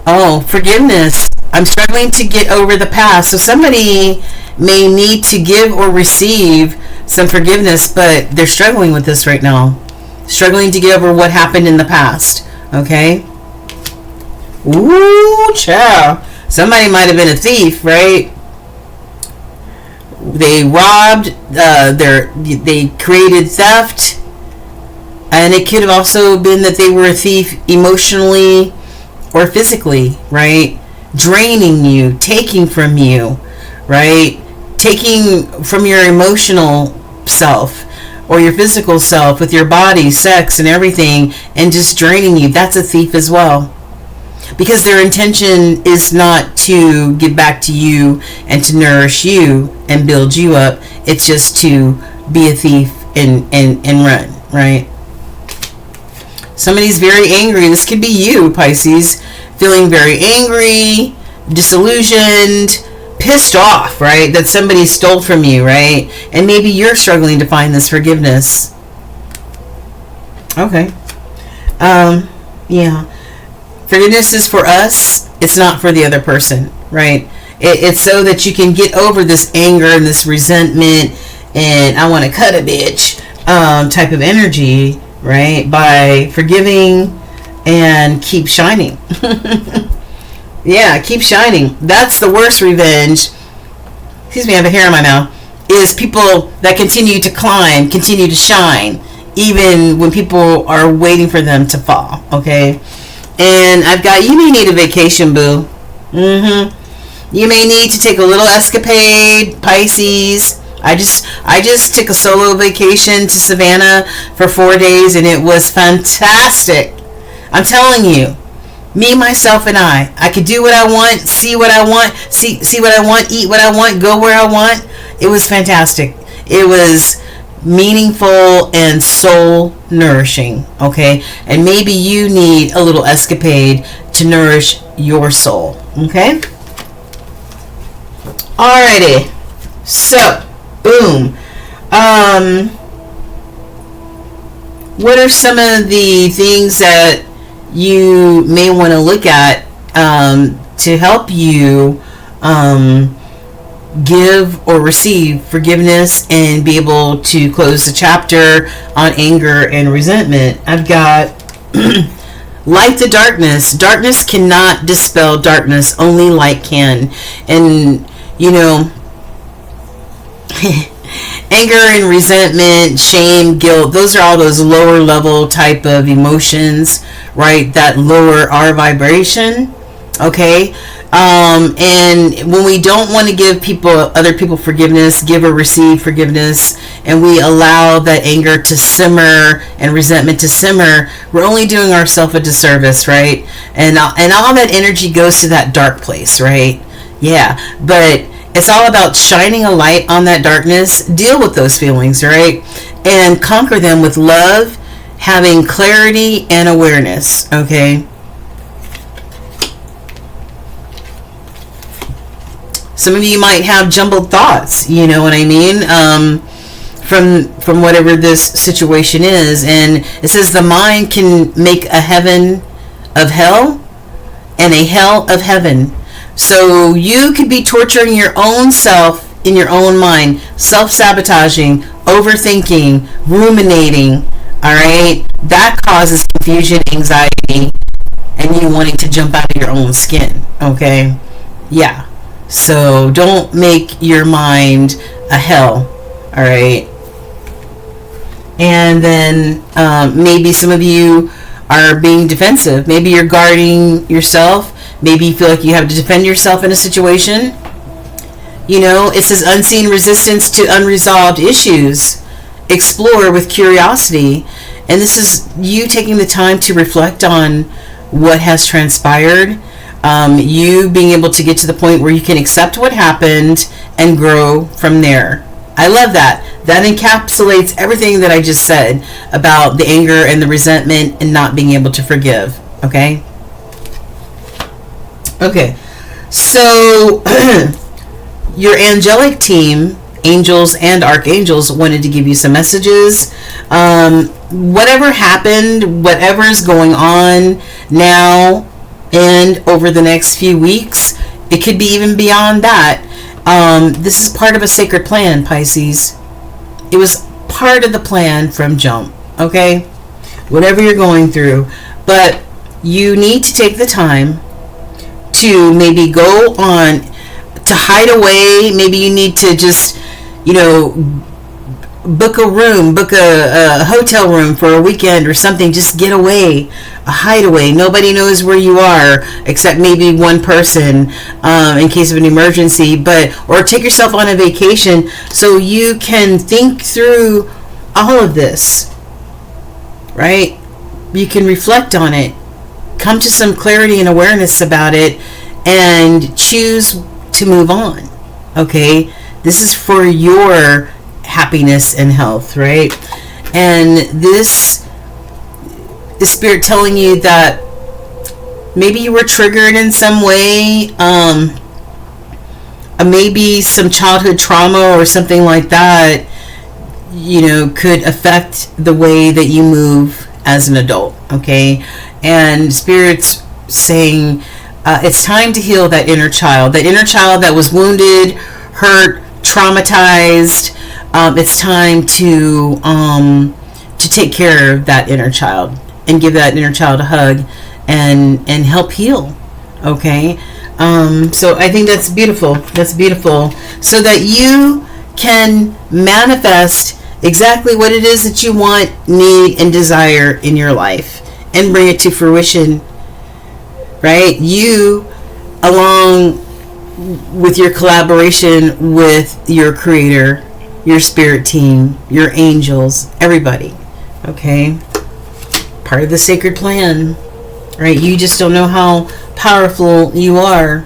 Oh, forgiveness. I'm struggling to get over the past. So somebody may need to give or receive some forgiveness, but they're struggling with this right now. Struggling to get over what happened in the past. Okay? Ooh, child. Somebody might have been a thief, right? They robbed, they created theft, and it could have also been that they were a thief emotionally or physically, right? Draining you, taking from you, right? Taking from your emotional self or your physical self with your body, sex, and everything, and just draining you. That's a thief as well. Because their intention is not to give back to you and to nourish you and build you up. It's just to be a thief and run, right? Somebody's very angry. This could be you, Pisces, feeling very angry, disillusioned, pissed off, right? That somebody stole from you, right? And maybe you're struggling to find this forgiveness. Okay. Yeah. Forgiveness is for us. It's not for the other person, right? It's so that you can get over this anger and this resentment and I want to cut a bitch type of energy, right? By forgiving and keep shining. Yeah, keep shining. That's the worst revenge. Excuse me, I have a hair in my mouth. Is people that continue to climb, continue to shine, even when people are waiting for them to fall, okay? And I've got, you may need a vacation, boo. You may need to take a little escapade, Pisces. I just took a solo vacation to Savannah for 4 days, and it was fantastic. I'm telling you, me, myself, and I could do what I want, see what I want, see what I want, eat what I want, go where I want. It was fantastic. It was meaningful and soul nourishing, okay? And maybe you need a little escapade to nourish your soul, okay? Alrighty. So, boom. What are some of the things that you may want to look at to help you give or receive forgiveness and be able to close the chapter on anger and resentment? I've got light the darkness. Darkness cannot dispel darkness. Only light can. And, anger and resentment, shame, guilt, those are all those lower level type of emotions, right? That lower our vibration, okay? And when we don't want to give other people forgiveness, give or receive forgiveness, and we allow that anger to simmer and resentment to simmer, we're only doing ourselves a disservice, right? And all that energy goes to that dark place, right? Yeah, but it's all about shining a light on that darkness, deal with those feelings, right? And conquer them with love, having clarity and awareness, okay? Some of you might have jumbled thoughts, you know what I mean? From whatever this situation is. And it says the mind can make a heaven of hell and a hell of heaven. So you could be torturing your own self in your own mind, self-sabotaging, overthinking, ruminating, all right? That causes confusion, anxiety, and you wanting to jump out of your own skin, okay? Yeah. So don't make your mind a hell, all right? And then maybe some of you are being defensive. Maybe you're guarding yourself. Maybe you feel like you have to defend yourself in a situation. It says unseen resistance to unresolved issues. Explore with curiosity. And this is you taking the time to reflect on what has transpired. You being able to get to the point where you can accept what happened and grow from there. I love that. That encapsulates everything that I just said about the anger and the resentment and not being able to forgive. Okay? Okay. So, your angelic team, angels and archangels, wanted to give you some messages. Whatever happened, whatever is going on now and over the next few weeks, it could be even beyond that. This is part of a sacred plan, Pisces. It was part of the plan from jump, okay? Whatever you're going through. But you need to take the time to maybe go on, to hide away. Maybe you need to just, book a room, book a hotel room for a weekend or something. Just get away, a hideaway. Nobody knows where you are except maybe one person in case of an emergency. Or take yourself on a vacation so you can think through all of this, right? You can reflect on it, come to some clarity and awareness about it, and choose to move on. Okay, this is for your happiness and health, right? And this is Spirit telling you that maybe you were triggered in some way, maybe some childhood trauma or something like that, could affect the way that you move as an adult. Okay, and Spirit's saying it's time to heal that inner child that was wounded, hurt, traumatized. It's time to take care of that inner child and give that inner child a hug and help heal. Okay, so I think that's beautiful. That's beautiful, so that you can manifest exactly what it is that you want, need, and desire in your life and bring it to fruition. Right? You, along with your collaboration with your creator, your spirit team, your angels, everybody. Okay? Part of the sacred plan. Right? You just don't know how powerful you are.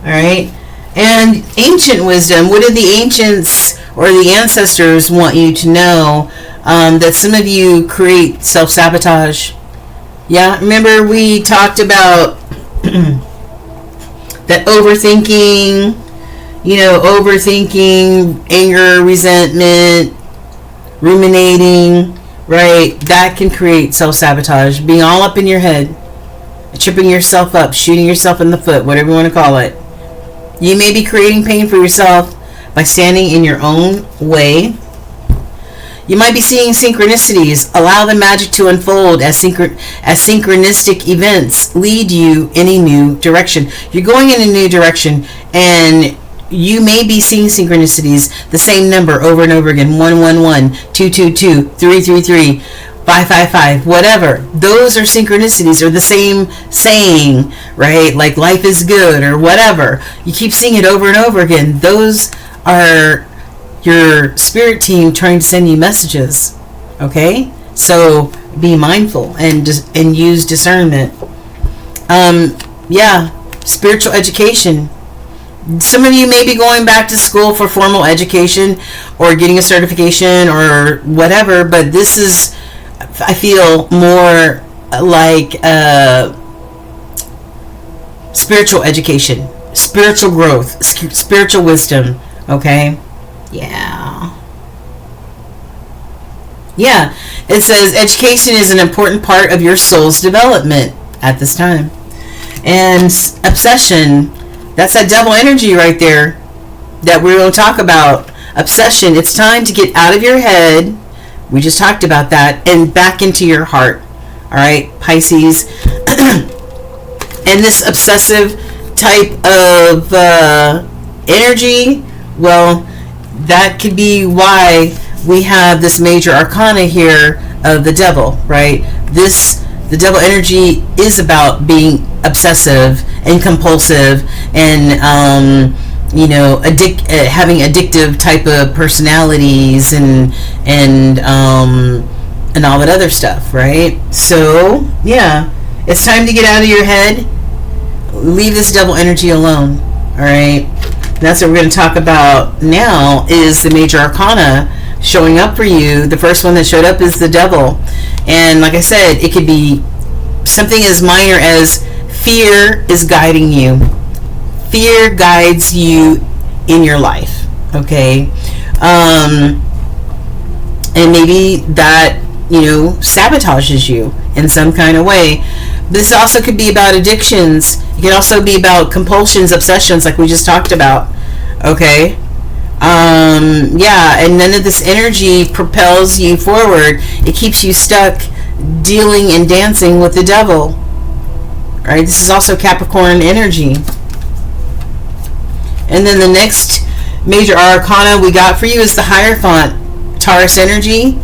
Alright? And ancient wisdom. What did the ancients or the ancestors want you to know? That some of you create self-sabotage. Yeah, remember we talked about that overthinking, anger, resentment, ruminating, right? That can create self-sabotage. Being all up in your head, tripping yourself up, shooting yourself in the foot, whatever you want to call it. You may be creating pain for yourself by standing in your own way. You might be seeing synchronicities. Allow the magic to unfold as synchronistic events lead you in a new direction. You're going in a new direction, and you may be seeing synchronicities, the same number over and over again, 111, 222, 333, 555, whatever. Those are synchronicities, or the same saying, right? Like life is good or whatever. You keep seeing it over and over again. Those are your spirit team trying to send you messages. Okay? So be mindful and use discernment. Spiritual education. Some of you may be going back to school for formal education or getting a certification or whatever, but this is, I feel, more like spiritual education, spiritual growth, spiritual wisdom. Okay? Yeah. It says education is an important part of your soul's development at this time. And obsession, that's that devil energy right there that we're going to talk about. Obsession, it's time to get out of your head. We just talked about that, and back into your heart. All right, Pisces. And this obsessive type of energy, well, that could be why we have this major arcana here of the devil, right? The devil energy is about being obsessive and compulsive and having addictive type of personalities and all that other stuff, right? So yeah, it's time to get out of your head. Leave this devil energy alone. All right, that's what we're going to talk about now, is the major arcana showing up for you. The first one that showed up is the devil. And like I said, it could be something as minor as fear is guiding you. Fear guides you in your life, okay? And maybe that, sabotages you in some kind of way. This also could be about addictions. It can also be about compulsions, obsessions, like we just talked about, okay? And none of this energy propels you forward. It keeps you stuck dealing and dancing with the devil, right? This is also Capricorn energy. And then the next major arcana we got for you is the Hierophant, Taurus energy.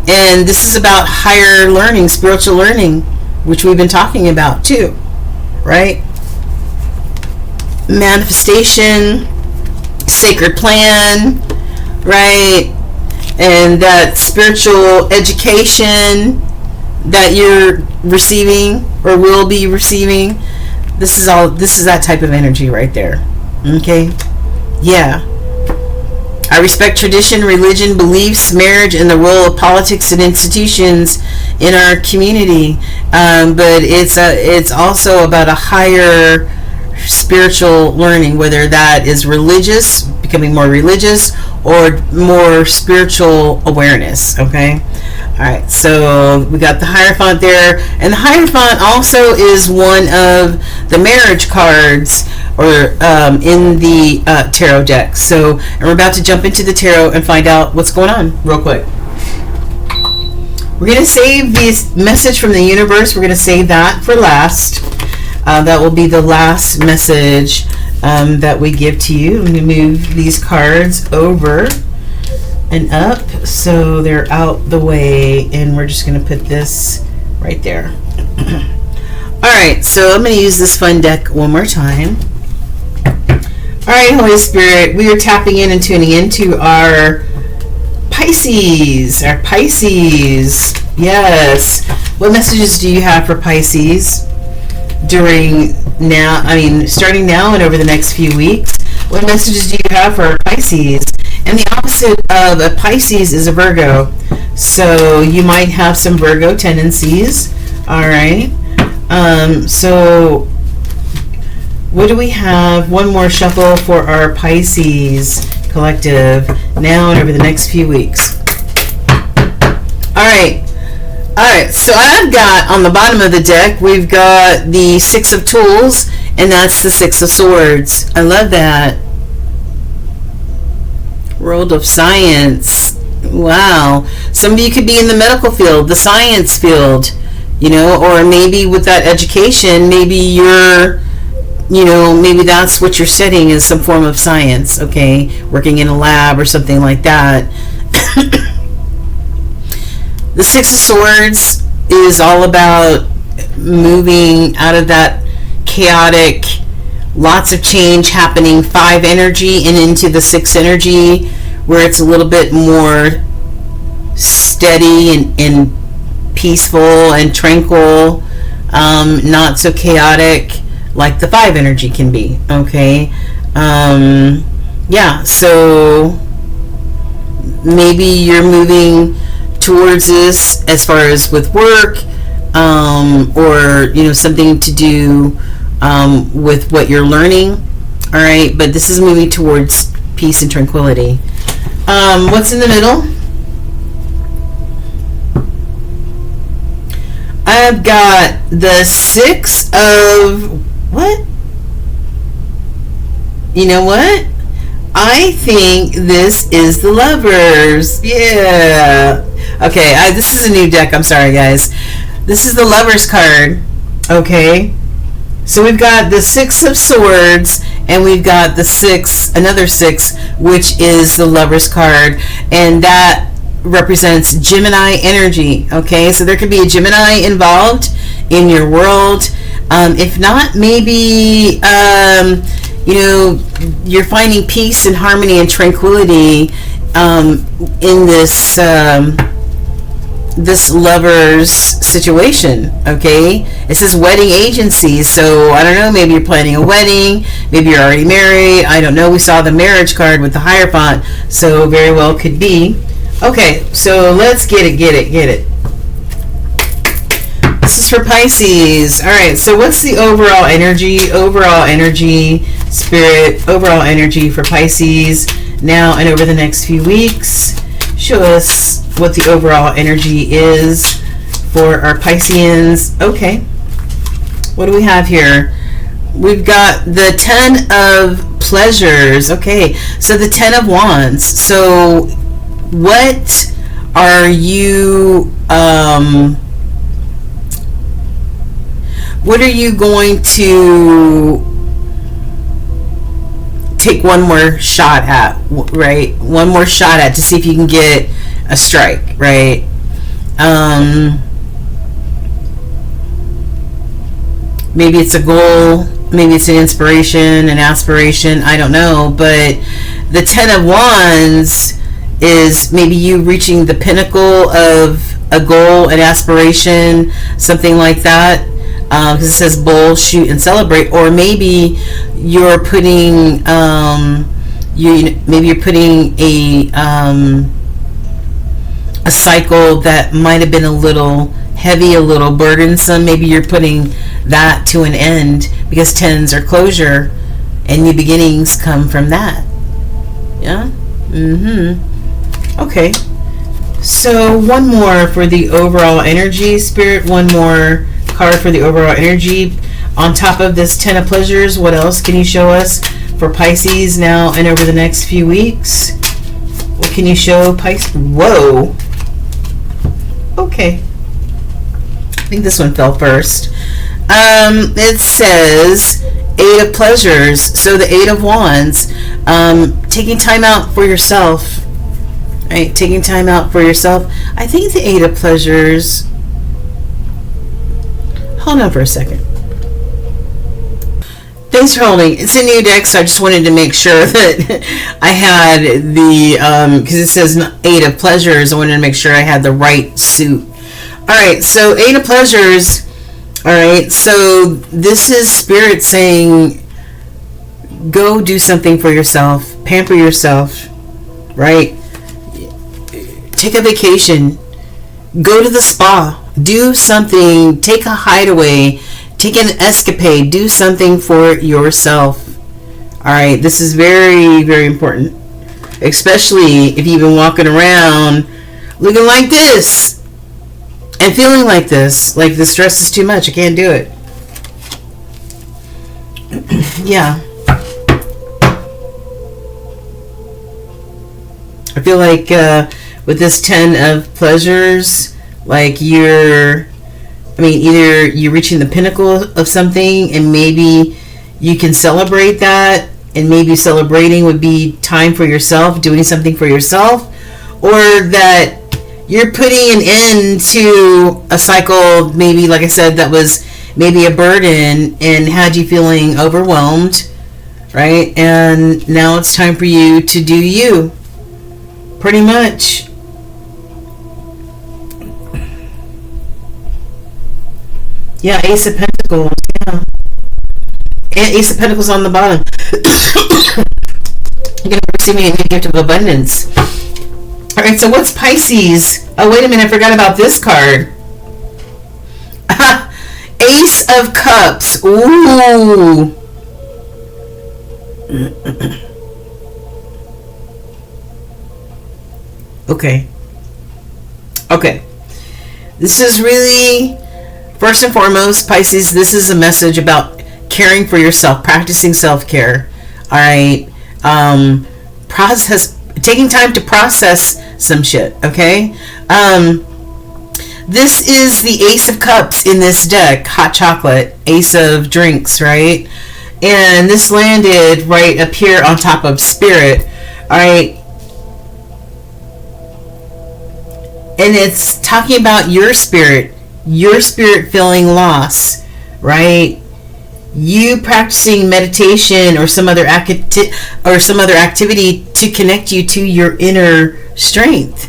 And this is about higher learning, spiritual learning, which we've been talking about too, right? Manifestation, sacred plan, right? And that spiritual education that you're receiving or will be receiving. This is that type of energy right there. Okay? Yeah. I respect tradition, religion, beliefs, marriage, and the role of politics and institutions in our community. But it's also about a higher spiritual learning, whether that is religious, becoming more religious, or more spiritual awareness. Okay? Alright, so we got the Hierophant there. And the Hierophant also is one of the marriage cards or in the tarot deck. So, and we're about to jump into the tarot and find out what's going on real quick. We're going to save this message from the universe. We're going to save that for last. That will be the last message that we give to you. I'm going to move these cards over and up so they're out the way, and we're just going to put this right there. Alright, so I'm going to use this fun deck one more time. Alright, Holy Spirit, we are tapping in and tuning into our Pisces. Our Pisces. Yes. What messages do you have for Pisces starting now and over the next few weeks? What messages do you have for our Pisces? And the opposite of a Pisces is a Virgo. So you might have some Virgo tendencies. Alright. So what do we have? One more shuffle for our Pisces collective now and over the next few weeks. Alright. Alright, so I've got on the bottom of the deck, we've got the Six of Tools, and that's the Six of Swords. I love that. World of Science. Wow. Some of you could be in the medical field, the science field, or maybe with that education, maybe maybe that's what you're studying, is some form of science, okay? Working in a lab or something like that. The Six of Swords is all about moving out of that chaotic, lots of change happening, 5 energy and into the 6 energy, where it's a little bit more steady and peaceful and tranquil, not so chaotic like the 5 energy can be, okay? Yeah, so maybe you're moving towards this as far as with work, or something to do with what you're learning. All right, but this is moving towards peace and tranquility. What's in the middle? I've got the Six of what? You know what? I think this is the Lovers. Yeah. Okay, this is a new deck. I'm sorry, guys. This is the Lovers card. Okay. So we've got the Six of Swords, and we've got the another 6, which is the Lovers card, and that represents Gemini energy. Okay, so there could be a Gemini involved in your world. If not, maybe you're finding peace and harmony and tranquility in this this lover's situation. Okay, it says wedding agencies, so I don't know, maybe you're planning a wedding, maybe you're already married, I don't know. We saw the marriage card with the Hierophant, so very well could be. Okay, so let's get it. This is for Pisces. All right, so what's the overall energy, spirit, overall energy for Pisces now and over the next few weeks? Show us what the overall energy is for our Pisceans. Okay, what do we have here? We've got the 10 of pleasures. Okay, so the 10 of wands. So what are you going to take one more shot at, right? One more shot at to see if you can get a strike, right? Maybe it's a goal, maybe it's an inspiration, an aspiration, I don't know. But the 10 of wands is maybe you reaching the pinnacle of a goal, an aspiration, something like that. Because it says bowl, shoot, and celebrate. Or maybe you're putting you're putting a cycle that might have been a little heavy, a little burdensome. Maybe you're putting that to an end, because 10s are closure and new beginnings come from that. Yeah. Okay, so one more for the overall energy, spirit. One more card for the overall energy on top of this 10 of pleasures. What else can you show us for Pisces now and over the next few weeks? What can you show Pisces? Whoa. Okay, I think this one fell first. It says 8 of pleasures. So the 8 of wands, taking time out for yourself, right? Taking time out for yourself. I think the 8 of pleasures, hold on for a second. Thanks for holding. It's a new deck, so I just wanted to make sure that I had the, because it says 8 of pleasures, I wanted to make sure I had the right suit. Alright, so 8 of pleasures. Alright, so this is spirit saying, go do something for yourself, pamper yourself, right? Take a vacation, go to the spa, do something, take a hideaway, take an escapade, do something for yourself. Alright, this is very, very important, especially if you've been walking around looking like this and feeling like this, like the stress is too much, I can't do it. Yeah, I feel like with this 10 of pleasures, like either you're reaching the pinnacle of something and maybe you can celebrate that, and maybe celebrating would be time for yourself, doing something for yourself, or that you're putting an end to a cycle, maybe, like I said, that was maybe a burden and had you feeling overwhelmed, right? And now it's time for you to do you, pretty much. Yeah, Ace of Pentacles. Yeah. And Ace of Pentacles on the bottom. You're going to receive me a new gift of abundance. Alright, so what's Pisces? Oh, wait a minute, I forgot about this card. Ace of Cups. Ooh. Okay. Okay. This is really, first and foremost, Pisces, this is a message about caring for yourself, practicing self-care. Alright. Taking time to process some shit, okay? This is the Ace of Cups in this deck, hot chocolate, Ace of Drinks, right? And this landed right up here on top of Spirit, alright? And it's talking about your spirit feeling loss, right? You practicing meditation or some other activity to connect you to your inner strength.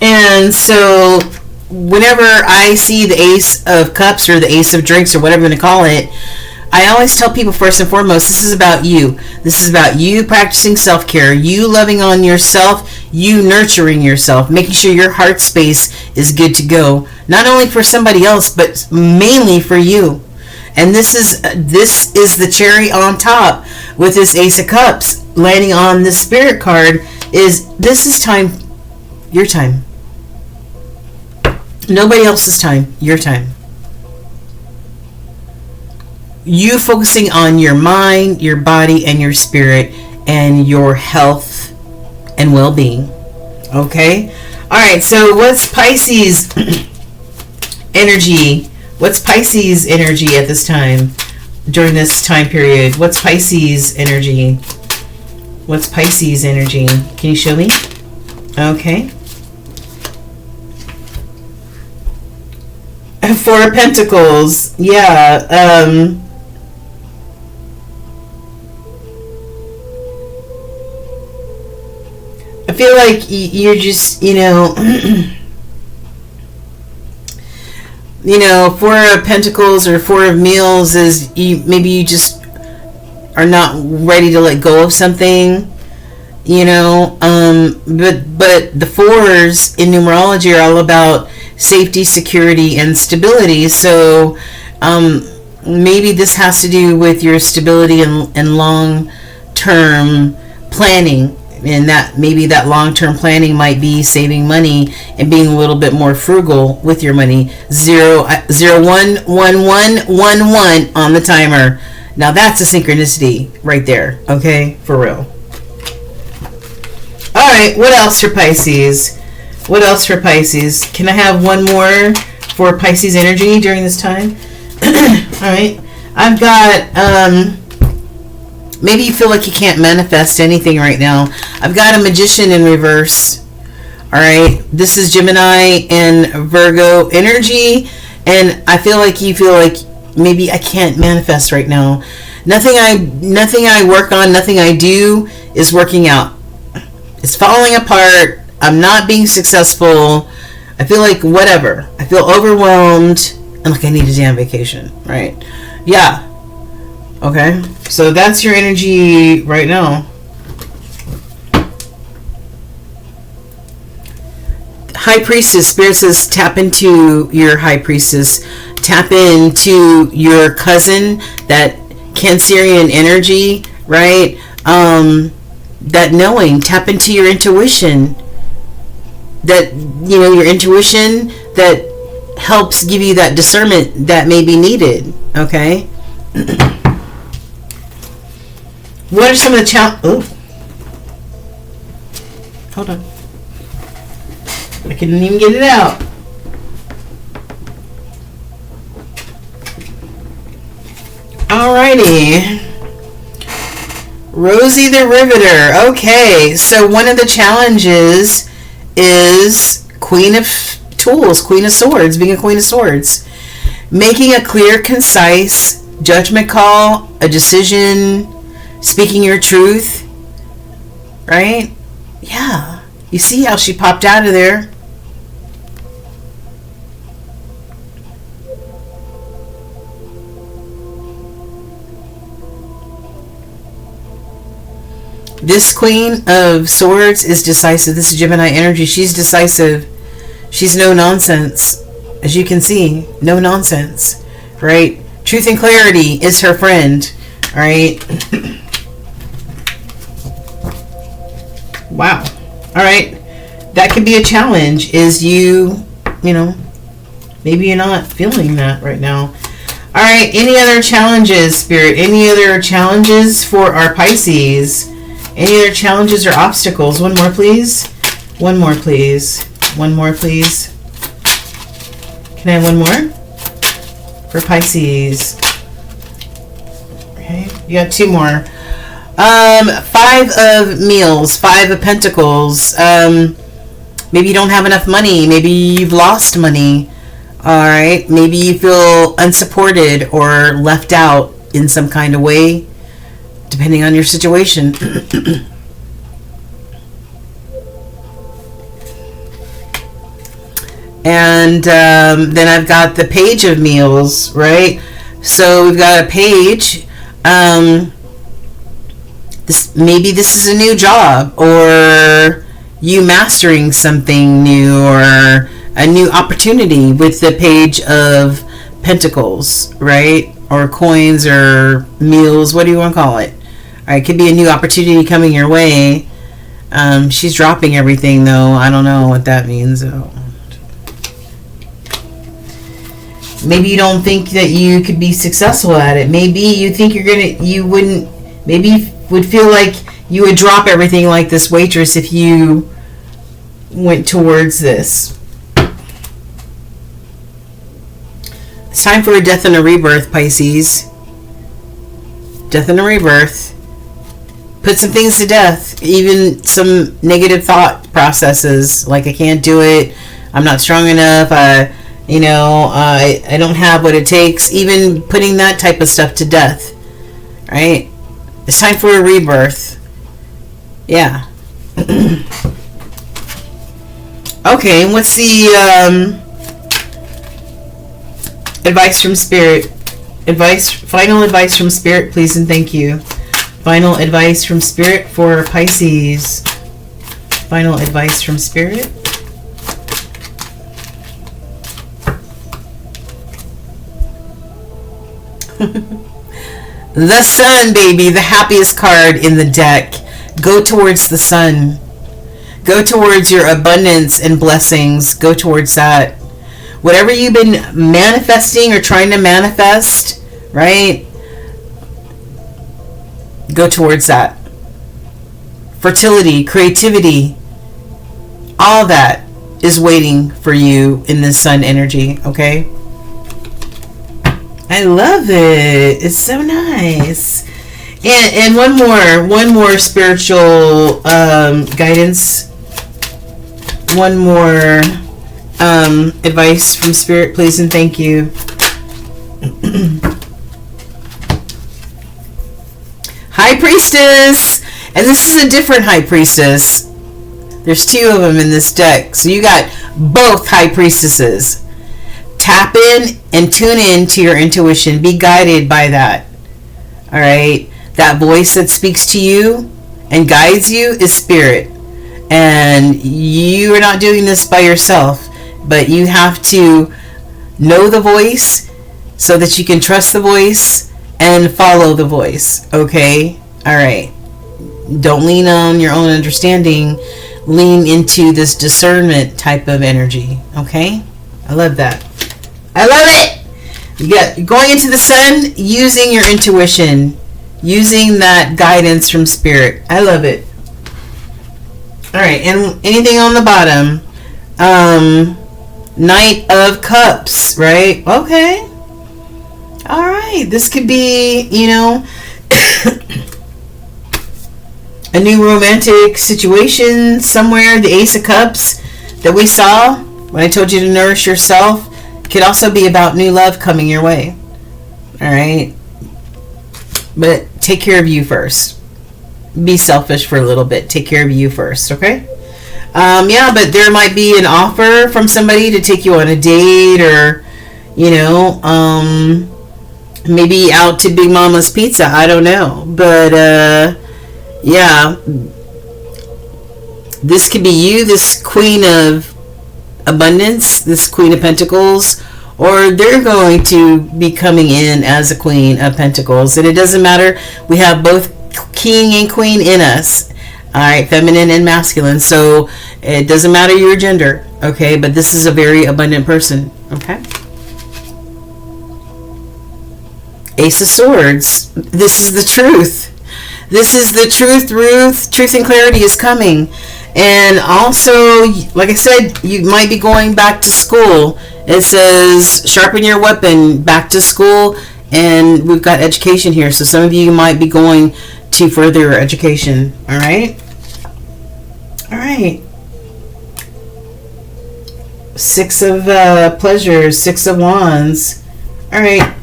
And so whenever I see the Ace of Cups or the Ace of Drinks or whatever you want to call it, I always tell people, first and foremost, this is about you. This is about you practicing self-care, you loving on yourself, you nurturing yourself, making sure your heart space is good to go. Not only for somebody else, but mainly for you. And this is the cherry on top with this Ace of Cups landing on the Spirit card. This is time, your time. Nobody else's time, your time. You focusing on your mind, your body, and your spirit, and your health and well-being. Okay? Alright, so what's Pisces energy? What's Pisces energy at this time? During this time period? What's Pisces energy? What's Pisces energy? Can you show me? Okay. Four of Pentacles. Yeah. I feel like you're just, Four of Pentacles or Four of Meals is maybe you just are not ready to let go of something, but the fours in numerology are all about safety, security, and stability. So maybe this has to do with your stability and long-term planning. And that maybe that long-term planning might be saving money and being a little bit more frugal with your money. 0, 1, 1, 1, 1, 1 on the timer. Now that's a synchronicity right there. Okay, for real. All right, what else for Pisces? What else for Pisces? Can I have one more for Pisces energy during this time? All right, I've got. Maybe you feel like you can't manifest anything right now. I've got a Magician in reverse. Alright, this is Gemini and Virgo energy. And I feel like you feel like maybe I can't manifest right now. Nothing I work on, nothing I do is working out. It's falling apart. I'm not being successful. I feel like whatever. I feel overwhelmed. And like I need a damn vacation. Right? Yeah. Okay, so that's your energy right now. High Priestess, Spirit says tap into your High Priestess. Tap into your cousin, that Cancerian energy, right? That knowing. Tap into your intuition. That, your intuition that helps give you that discernment that may be needed, okay? What are some of the challenges? Oh, hold on. I couldn't even get it out. Alrighty. Rosie the Riveter. Okay, so one of the challenges is Queen of Tools, Queen of Swords, being a Queen of Swords. Making a clear, concise judgment call, a decision, speaking your truth, right? Yeah. You see how she popped out of there? This Queen of Swords is decisive. This is Gemini energy. She's decisive. She's no nonsense. As you can see, no nonsense, right? Truth and clarity is her friend, all right? Wow. All right. That could be a challenge, is maybe you're not feeling that right now. All right. Any other challenges, Spirit? Any other challenges for our Pisces? Any other challenges or obstacles? One more, please. One more, please. One more, please. Can I have one more? For Pisces. Okay. You got two more. Five of Meals, Five of Pentacles. Maybe you don't have enough money. Maybe you've lost money. All right. Maybe you feel unsupported or left out in some kind of way, depending on your situation. And then I've got the page of meals, right? So we've got a page. Maybe this is a new job, or you mastering something new, or a new opportunity with the page of pentacles, right? Or coins, or meals, what do you want to call it? All right, it could be a new opportunity coming your way. She's dropping everything, though. I don't know what that means, though. Maybe you don't think that you could be successful at it. Maybe you think you would feel like you would drop everything like this waitress if you went towards this. It's time for a death and a rebirth, Pisces. Death and a rebirth. Put some things to death. Even some negative thought processes, like I can't do it, I'm not strong enough, I don't have what it takes. Even putting that type of stuff to death, right? It's time for a rebirth. Yeah. Okay, and what's the advice from Spirit? Final advice from Spirit, please and thank you. Final advice from Spirit for Pisces. Final advice from Spirit. The Sun, baby, the happiest card in the deck. Go towards the sun. Go towards your abundance and blessings. Go towards that. Whatever you've been manifesting or trying to manifest, right? Go towards that. Fertility, creativity, all that is waiting for you in this Sun energy, okay? I love it. It's so nice. And one more spiritual guidance. One more advice from Spirit, please and thank you. High Priestess. And this is a different High Priestess. There's two of them in this deck. So you got both High Priestesses. Tap in and tune in to your intuition. Be guided by that. All right? That voice that speaks to you and guides you is Spirit. And you are not doing this by yourself, but you have to know the voice so that you can trust the voice and follow the voice. Okay? All right. Don't lean on your own understanding. Lean into this discernment type of energy. Okay? I love that. I love it. You're going into the sun using your intuition, using that guidance from Spirit. I love it. All right, and anything on the bottom? Knight of Cups, right? Okay. All right. This could be, a new romantic situation somewhere. The Ace of Cups that we saw when I told you to nourish yourself could also be about new love coming your way. All right. But take care of you first. Be selfish for a little bit. Take care of you first, okay? Yeah, but there might be an offer from somebody to take you on a date, or, maybe out to Big Mama's Pizza. I don't know. But, yeah. This could be you, this Queen of Abundance, this Queen of Pentacles, or they're going to be coming in as a Queen of Pentacles. And it doesn't matter. We have both King and Queen in us. All right, feminine and masculine. So it doesn't matter your gender, okay? But this is a very abundant person, okay? Ace of Swords. This is the truth. This is the truth. Truth and clarity is coming. And also, like I said, you might be going back to school. It says sharpen your weapon, back to school, and we've got education here. So some of you might be going to further education. All right? All right. Six of Pleasures, Six of Wands. All right.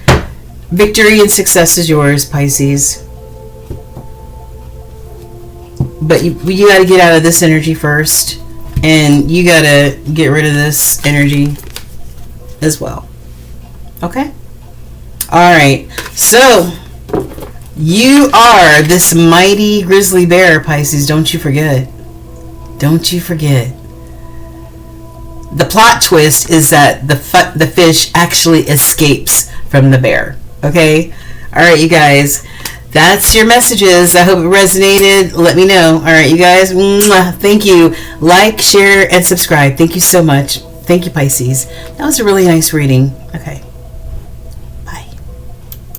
Victory and success is yours, Pisces. But you got to get out of this energy first. And you gotta get rid of this energy as well. Okay? Alright. So, you are this mighty grizzly bear, Pisces. Don't you forget. Don't you forget. The plot twist is that the fish actually escapes from the bear. Okay? Alright, you guys. That's your messages. I hope it resonated. Let me know. Alright, you guys. Mwah. Thank you. Like, share, and subscribe. Thank you so much. Thank you, Pisces. That was a really nice reading. Okay.